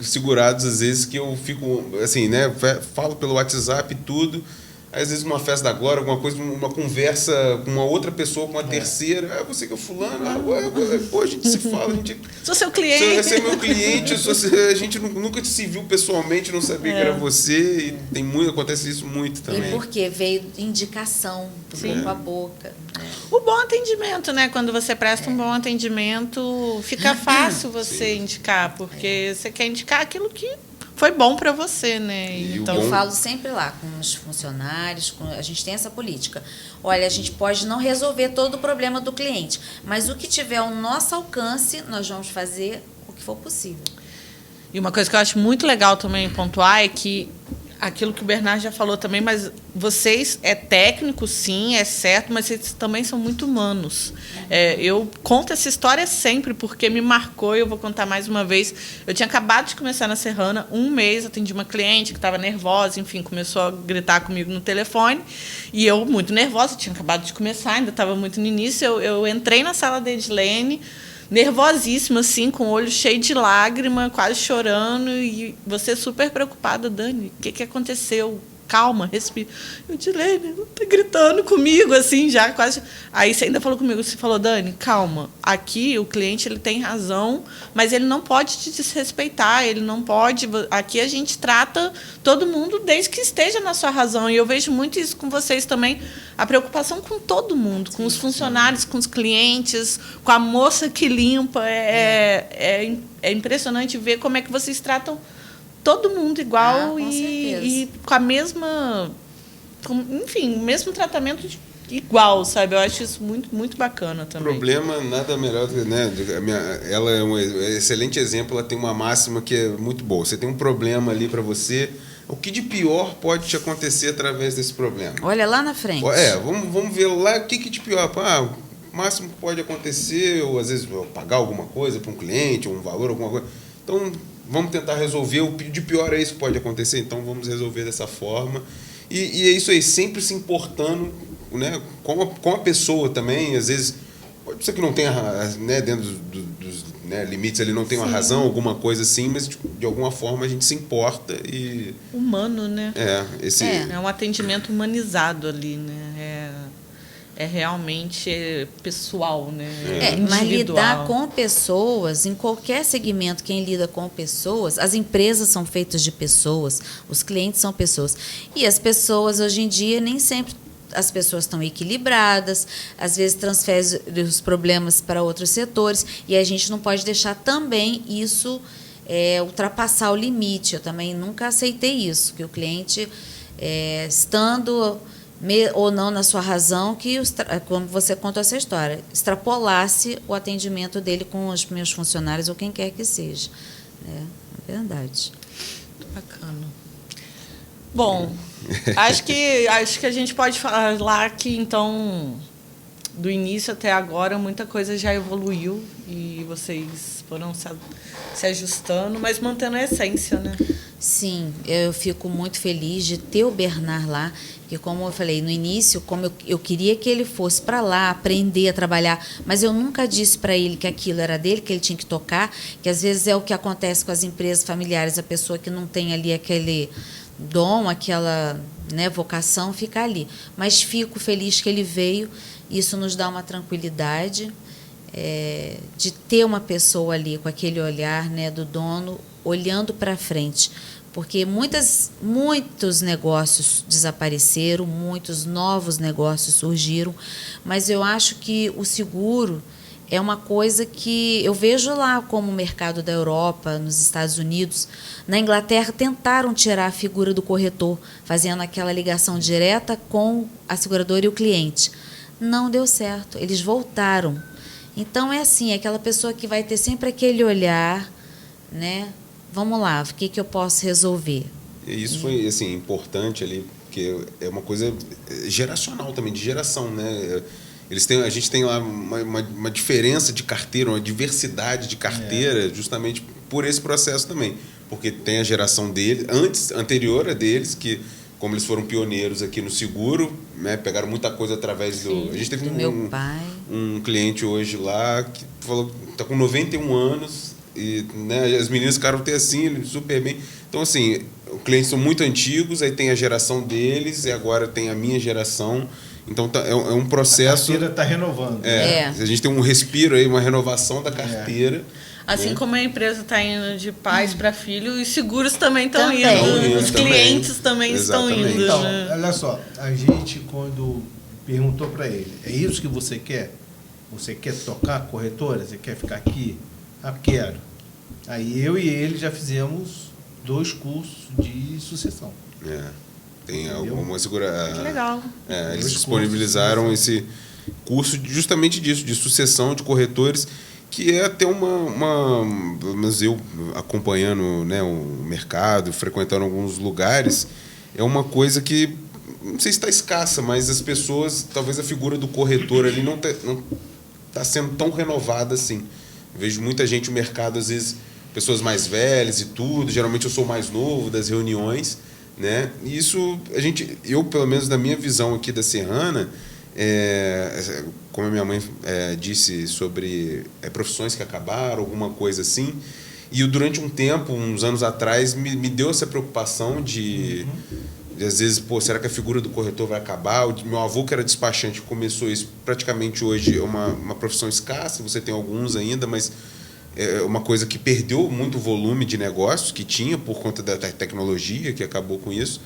segurados, às vezes, que eu fico, assim, né? Falo pelo WhatsApp e tudo. Às vezes uma festa da glória, alguma coisa, uma conversa com uma outra pessoa, com uma terceira. Você que é fulano, pô, a gente se fala, a gente... Sou seu cliente. Você é meu cliente, a gente nunca se viu pessoalmente, não sabia que era você. E acontece isso muito também. E por quê? Veio indicação do boca a boca. Né? O bom atendimento, né? Quando você presta um bom atendimento, fica fácil você indicar, porque você quer indicar aquilo que foi bom para você, né? E o Então, bom- Eu falo sempre lá com os funcionários, a gente tem essa política. Olha, a gente pode não resolver todo o problema do cliente, mas o que tiver ao nosso alcance, nós vamos fazer o que for possível. e uma coisa que eu acho muito legal também pontuar é que aquilo que o Bernardo já falou também, mas vocês é técnico, sim, é certo, mas vocês também são muito humanos. Eu conto essa história sempre porque me marcou e eu vou contar mais uma vez. Eu tinha acabado de começar na Serrana, 1 mês, atendi uma cliente que estava nervosa, enfim, começou a gritar comigo no telefone e eu, muito nervosa, tinha acabado de começar, ainda estava muito no início, eu entrei na sala da Edilene, nervosíssima, assim, com o olho cheio de lágrima, quase chorando, e você super preocupada, Dani, o que aconteceu? Calma, respira. Eu, Edilene, tá gritando comigo, assim, já quase... Aí você ainda falou comigo, você falou, Dani, calma, aqui o cliente ele tem razão, mas ele não pode te desrespeitar, ele não pode... Aqui a gente trata todo mundo desde que esteja na sua razão, e eu vejo muito isso com vocês também, a preocupação com todo mundo, com os funcionários, com os clientes, com a moça que limpa. É impressionante ver como é que vocês tratam todo mundo igual Com certeza. e com a mesma... enfim, o mesmo tratamento igual, sabe? Eu acho isso muito, muito bacana O também. problema, nada melhor do que, né? Ela é um excelente exemplo, ela tem uma máxima que é muito boa. Você tem um problema ali para você, o que de pior pode te acontecer através desse problema? Olha lá na frente. Vamos ver lá o que de pior. O máximo que pode acontecer, ou às vezes eu pagar alguma coisa para um cliente, um valor, alguma coisa. Então, vamos tentar resolver. O de pior é isso que pode acontecer, então vamos resolver dessa forma. E é isso aí, sempre se importando, né, com a pessoa também. Às vezes, pode ser que não tenha, né, dentro dos limites, ele não tem uma razão, alguma coisa assim, mas de alguma forma a gente se importa e... Humano, né? É É um atendimento humanizado ali, né? É realmente pessoal, né? Mas lidar Individual. com pessoas, em qualquer segmento, quem lida com pessoas, as empresas são feitas de pessoas, os clientes são pessoas. E as pessoas, hoje em dia, nem sempre as pessoas estão equilibradas, às vezes transferem os problemas para outros setores, e a gente não pode deixar também isso ultrapassar o limite. Eu também nunca aceitei isso, que o cliente, estando... ou não na sua razão, que, como você contou essa história, extrapolasse o atendimento dele com os meus funcionários ou quem quer que seja. É verdade. Bacana. Bom, acho que a gente pode falar que, então, do início até agora, muita coisa já evoluiu e vocês foram se ajustando, mas mantendo a essência, né? Sim, eu fico muito feliz de ter o Bernard lá, porque, como eu falei no início, como eu queria que ele fosse para lá, aprender a trabalhar, mas eu nunca disse para ele que aquilo era dele, que ele tinha que tocar, que às vezes é o que acontece com as empresas familiares, a pessoa que não tem ali aquele dom, aquela, né, vocação, fica ali. Mas fico feliz que ele veio, isso nos dá uma tranquilidade, de ter uma pessoa ali com aquele olhar, né, do dono, olhando para frente, porque muitos negócios desapareceram, muitos novos negócios surgiram, mas eu acho que o seguro é uma coisa que eu vejo lá como o mercado da Europa, nos Estados Unidos, na Inglaterra, tentaram tirar a figura do corretor, fazendo aquela ligação direta com a seguradora e o cliente. Não deu certo, eles voltaram. Então, é assim, aquela pessoa que vai ter sempre aquele olhar, né? Vamos lá, o que eu posso resolver? E isso foi assim, importante ali, porque é uma coisa geracional também, de geração, né? A gente tem lá uma diferença de carteira, uma diversidade de carteira, justamente por esse processo também. Porque tem a geração deles, anterior a deles, que, como eles foram pioneiros aqui no seguro, né, pegaram muita coisa através do... A gente teve meu pai. Um cliente hoje lá que falou que está com 91 anos e, né, as meninas ficaram até assim, super bem. Então, assim, os clientes são muito antigos, aí tem a geração deles e agora tem a minha geração. Então é um processo. A carteira está renovando. A gente tem um respiro aí, uma renovação da carteira. Assim como a empresa está indo de pais para filho, os seguros também estão indo. Os também. clientes também Exatamente. estão indo. Então, né? olha só, a gente quando perguntou para ele, é isso que você quer? Você quer tocar a corretora? Você quer ficar aqui? Ah, quero. Aí eu e ele já fizemos 2 cursos de sucessão. Tem alguma segurança. Que legal. Eles disponibilizaram esse curso justamente disso, de sucessão de corretores, que é até pelo menos eu acompanhando, né, o mercado, frequentando alguns lugares, é uma coisa que não sei se está escassa, mas as pessoas, talvez a figura do corretor ali não está sendo tão renovada assim. Eu vejo muita gente no mercado, às vezes, pessoas mais velhas e tudo, geralmente eu sou mais novo das reuniões, né? E isso, eu, pelo menos na minha visão aqui da Serrana, como a minha mãe disse sobre profissões que acabaram, alguma coisa assim, e eu, durante um tempo, uns anos atrás, me deu essa preocupação de às vezes, será que a figura do corretor vai acabar? Meu avô, que era despachante, começou isso praticamente hoje, é uma profissão escassa, você tem alguns ainda, mas é uma coisa que perdeu muito volume de negócios que tinha por conta da tecnologia, que acabou com isso,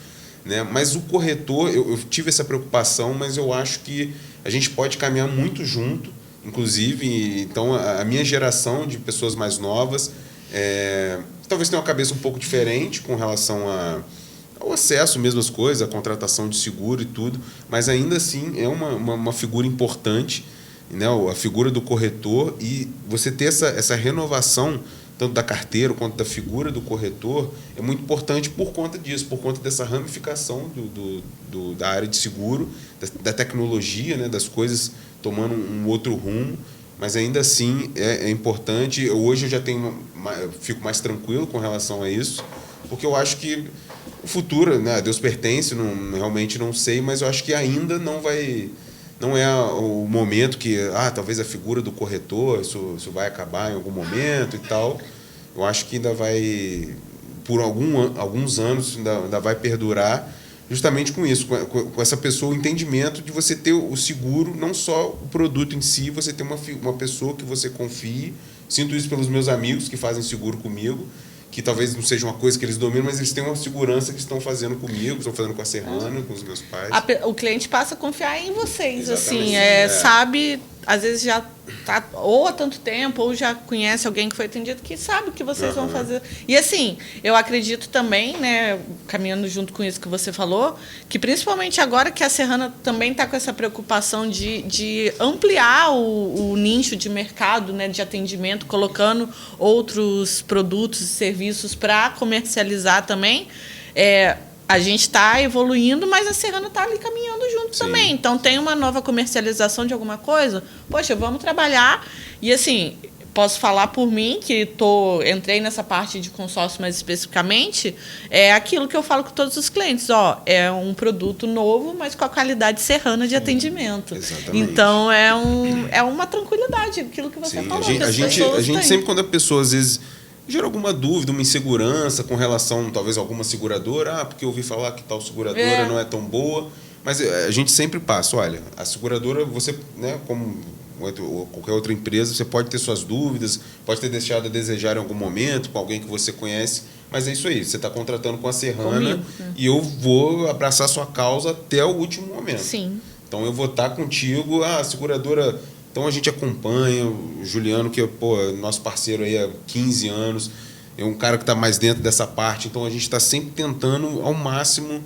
né? Mas o corretor, eu tive essa preocupação, mas eu acho que a gente pode caminhar muito junto, inclusive, então a minha geração de pessoas mais novas talvez tenha uma cabeça um pouco diferente com relação ao acesso mesmo às coisas, a contratação de seguro e tudo, mas ainda assim é uma figura importante, né? A figura do corretor, e você ter essa renovação tanto da carteira quanto da figura do corretor é muito importante por conta disso, por conta dessa ramificação da área de seguro, da tecnologia, né? Das coisas tomando um outro rumo, mas ainda assim é importante. Hoje eu já fico mais tranquilo com relação a isso, porque eu acho que o futuro, né, a Deus pertence, realmente não sei, mas eu acho que ainda não é o momento que talvez a figura do corretor, isso vai acabar em algum momento e tal. Eu acho que ainda vai, por alguns anos, ainda vai perdurar, justamente com isso, com essa pessoa, o entendimento de você ter o seguro, não só o produto em si, você ter uma pessoa que você confie. Sinto isso pelos meus amigos que fazem seguro comigo, que talvez não seja uma coisa que eles dominam, mas eles têm uma segurança que estão fazendo comigo, estão fazendo com a Serrana, com os meus pais. O cliente passa a confiar em vocês, Exatamente. assim, sabe, às vezes já está ou há tanto tempo, ou já conhece alguém que foi atendido, que sabe o que vocês vão fazer. E assim, eu acredito também, né, caminhando junto com isso que você falou, que principalmente agora que a Serrana também está com essa preocupação de ampliar o nicho de mercado, né, de atendimento, colocando outros produtos e serviços para comercializar também, a gente está evoluindo, mas a Serrana está ali caminhando junto também. Então, tem uma nova comercialização de alguma coisa, poxa, vamos trabalhar. E, assim, posso falar por mim, que entrei nessa parte de consórcio mais especificamente, é aquilo que eu falo com todos os clientes. É um produto novo, mas com a qualidade Serrana de atendimento. Exatamente. Então, é uma tranquilidade, aquilo que você falou. A gente sempre, quando a pessoa, às vezes, gera alguma dúvida, uma insegurança com relação, talvez, a alguma seguradora, porque eu ouvi falar que tal seguradora não é tão boa, mas a gente sempre passa, olha, a seguradora, você, né, como ou qualquer outra empresa, você pode ter suas dúvidas, pode ter deixado a desejar em algum momento com alguém que você conhece, mas é isso aí, você está contratando com a Serrana e eu vou abraçar sua causa até o último momento. Sim. Então eu vou estar contigo, a seguradora, então a gente acompanha, o Juliano, que é nosso parceiro aí há 15 anos, é um cara que está mais dentro dessa parte, então a gente está sempre tentando ao máximo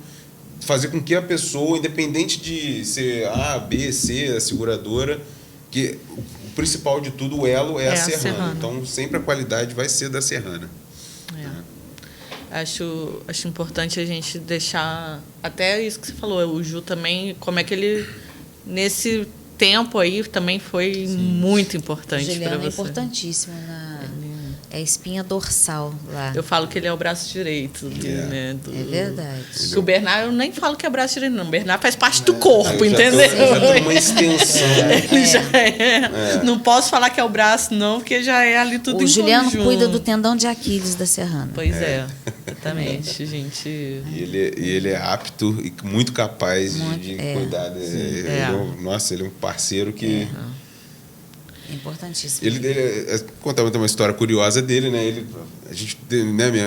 fazer com que a pessoa, independente de ser A, B, C, a seguradora, que o principal de tudo, o elo é a Serrana. Então sempre a qualidade vai ser da Serrana. Acho importante a gente deixar até isso que você falou, o Ju também, como é que ele nesse tempo aí também foi muito importante para você. Juliano é importantíssimo é a espinha dorsal lá. Eu falo que ele é o braço direito. Né, é verdade. O Bernardo, eu nem falo que é braço direito, não. O Bernardo faz parte do corpo, entendeu? Já tem uma extensão. Ele já é. Não posso falar que é o braço, não, porque já é ali tudo em conjunto. O Juliano cuida do tendão de Aquiles da Serrana. Pois é, exatamente, gente. E ele é apto e muito capaz de cuidar. Nossa, ele é um parceiro que... É importantíssimo. Contar uma história curiosa dele, né?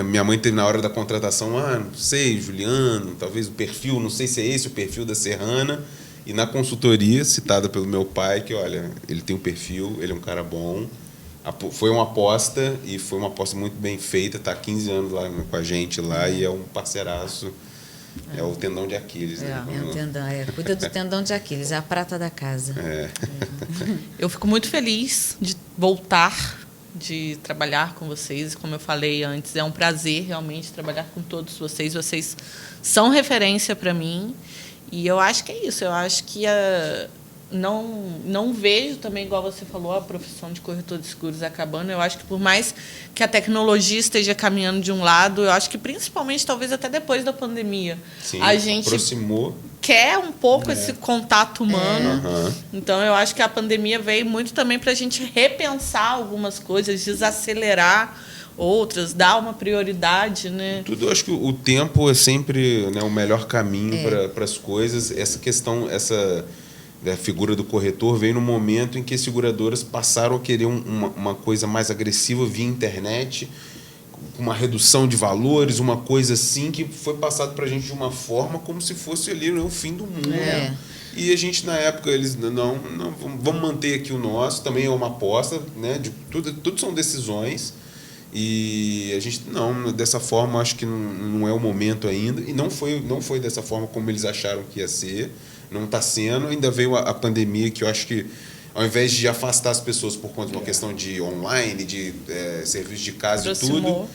Minha mãe teve na hora da contratação, não sei, Juliano, talvez o perfil, não sei se é esse o perfil da Serrana. E na consultoria, citada pelo meu pai, que olha, ele tem um perfil, ele é um cara bom. Foi uma aposta, e foi uma aposta muito bem feita, está há 15 anos lá com a gente lá, e é um parceiraço. É o tendão de Aquiles. Né? É o tendão, cuida do tendão de Aquiles, é a prata da casa. Eu fico muito feliz de voltar, de trabalhar com vocês. Como eu falei antes, é um prazer realmente trabalhar com todos vocês. Vocês são referência para mim. E eu acho que é isso. Eu acho que não vejo também, igual você falou, a profissão de corretor de seguros acabando. Eu acho que por mais que a tecnologia esteja caminhando de um lado, eu acho que principalmente, talvez até depois da pandemia, sim, a gente aproximou. Quer um pouco esse contato humano. Então, eu acho que a pandemia veio muito também para a gente repensar algumas coisas, desacelerar outras, dar uma prioridade, né? Tudo, eu acho que o tempo é sempre, né, o melhor caminho para as coisas. Essa questão, a figura do corretor veio no momento em que as seguradoras passaram a querer uma coisa mais agressiva via internet, com uma redução de valores, uma coisa assim, que foi passado para a gente de uma forma como se fosse ali o fim do mundo. E a gente, na época, eles não vamos manter aqui o nosso, também é uma aposta, né? Tudo são decisões. E a gente, dessa forma, acho que não é o momento ainda. E não foi dessa forma como eles acharam que ia ser. Não está sendo. Ainda veio a pandemia, que eu acho que, ao invés de afastar as pessoas por conta de uma questão de online, de serviço de casa e tudo,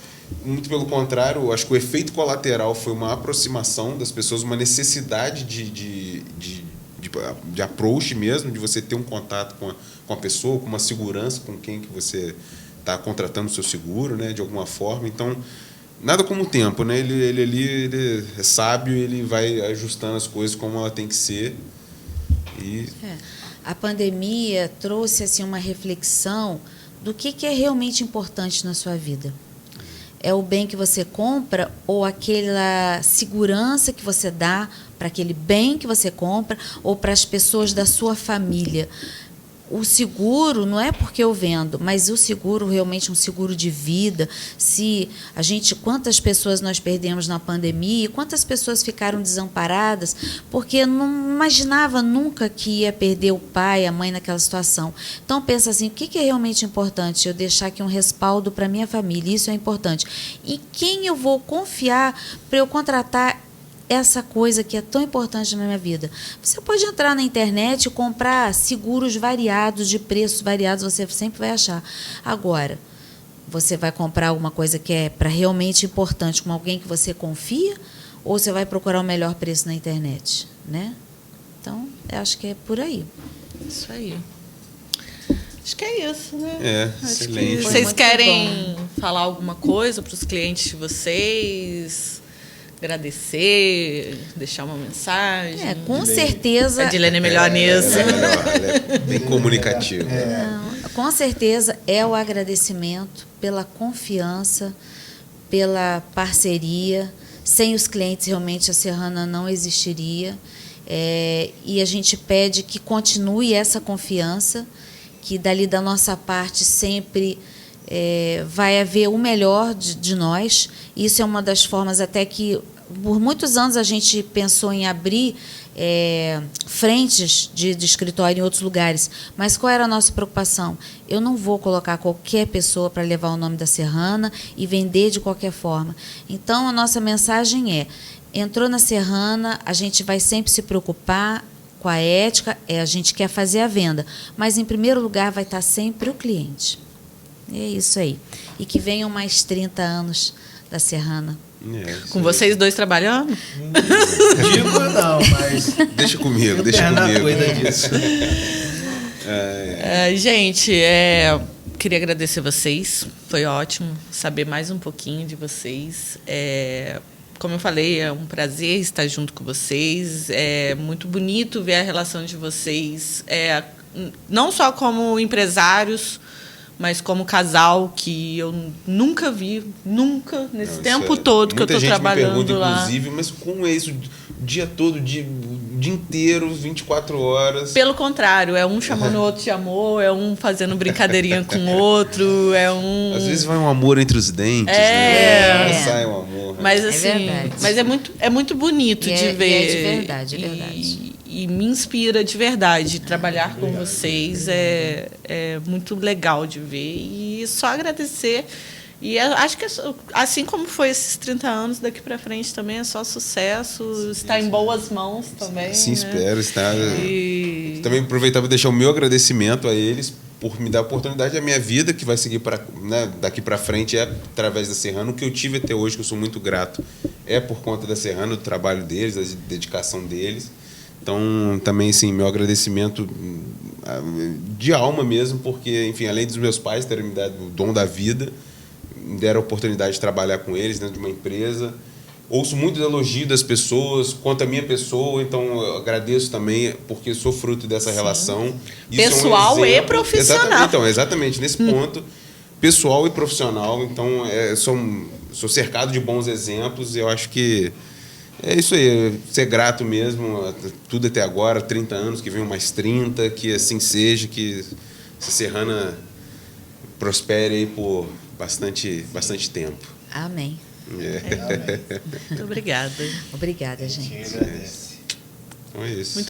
muito pelo contrário, eu acho que o efeito colateral foi uma aproximação das pessoas, uma necessidade de approach mesmo, de você ter um contato com a pessoa, com uma segurança, com quem que você está contratando o seu seguro, né, de alguma forma. Então, nada como o tempo, né? Ele é sábio, ele vai ajustando as coisas como ela tem que ser. A pandemia trouxe assim, uma reflexão do que é realmente importante na sua vida. É o bem que você compra ou aquela segurança que você dá para aquele bem que você compra ou para as pessoas da sua família. O seguro não é porque eu vendo, mas o seguro realmente é um seguro de vida. Quantas pessoas nós perdemos na pandemia, quantas pessoas ficaram desamparadas porque não imaginava nunca que ia perder o pai, a mãe naquela situação. Então pensa assim, o que é realmente importante? Eu deixar aqui um respaldo para minha família, isso é importante. E quem eu vou confiar para eu contratar essa coisa que é tão importante na minha vida? Você pode entrar na internet e comprar seguros variados, de preços variados, você sempre vai achar. Agora, você vai comprar alguma coisa que é para realmente importante com alguém que você confia, ou você vai procurar o melhor preço na internet, né? Então, eu acho que é por aí. Isso aí. Acho que é isso, né? Excelente. Vocês querem falar alguma coisa para os clientes de vocês? Agradecer, deixar uma mensagem. Com certeza. A Edilene é melhor nisso. Ela é bem comunicativa. Com certeza é o agradecimento pela confiança, pela parceria. Sem os clientes, realmente, a Serrana não existiria. E a gente pede que continue essa confiança que dali da nossa parte sempre vai haver o melhor de nós. Isso é uma das formas até que, por muitos anos, a gente pensou em abrir frentes de escritório em outros lugares. Mas qual era a nossa preocupação? Eu não vou colocar qualquer pessoa para levar o nome da Serrana e vender de qualquer forma. Então, a nossa mensagem entrou na Serrana, a gente vai sempre se preocupar com a ética, a gente quer fazer a venda, mas, em primeiro lugar, vai estar sempre o cliente. É isso aí. E que venham mais 30 anos da Serrana. Com vocês dois trabalhando? Digo não, mas... Deixa comigo. Cuida disso. Gente, queria agradecer vocês. Foi ótimo saber mais um pouquinho de vocês. Como eu falei, é um prazer estar junto com vocês. É muito bonito ver a relação de vocês, não só como empresários, mas como casal, que eu nunca vi, nesse tempo todo que eu estou trabalhando me pergunta, lá. Inclusive, mas como é isso? O dia todo, o dia inteiro, 24 horas. Pelo contrário, é um chamando o outro de amor, é um fazendo brincadeirinha com o outro, Às vezes vai um amor entre os dentes, né? Sai um amor. Mas assim, é muito bonito de ver. É de verdade, é verdade. E me inspira de verdade. Trabalhar com vocês é muito legal de ver. E só agradecer. E acho que, assim como foi esses 30 anos, daqui para frente também é só sucesso. Está em boas mãos também. Sim, né? espero estar. Também aproveitar para deixar o meu agradecimento a eles por me dar a oportunidade da minha vida, que vai seguir daqui para frente, através da Serrana. O que eu tive até hoje, que eu sou muito grato, é por conta da Serrana, do trabalho deles, da dedicação deles. Então, também, sim, meu agradecimento de alma mesmo, porque, enfim, além dos meus pais terem me dado o dom da vida, me deram a oportunidade de trabalhar com eles dentro de uma empresa. Ouço muito elogio das pessoas quanto à minha pessoa, então eu agradeço também, porque sou fruto dessa relação. Isso pessoal e profissional. Exatamente, nesse ponto, pessoal e profissional. Então, sou cercado de bons exemplos e eu acho que é isso aí, ser grato mesmo, tudo até agora, 30 anos, que venham mais 30, que assim seja, que essa Serrana prospere aí por bastante tempo. Amém. Muito obrigada. Obrigada, gente. Agradece. Então é isso.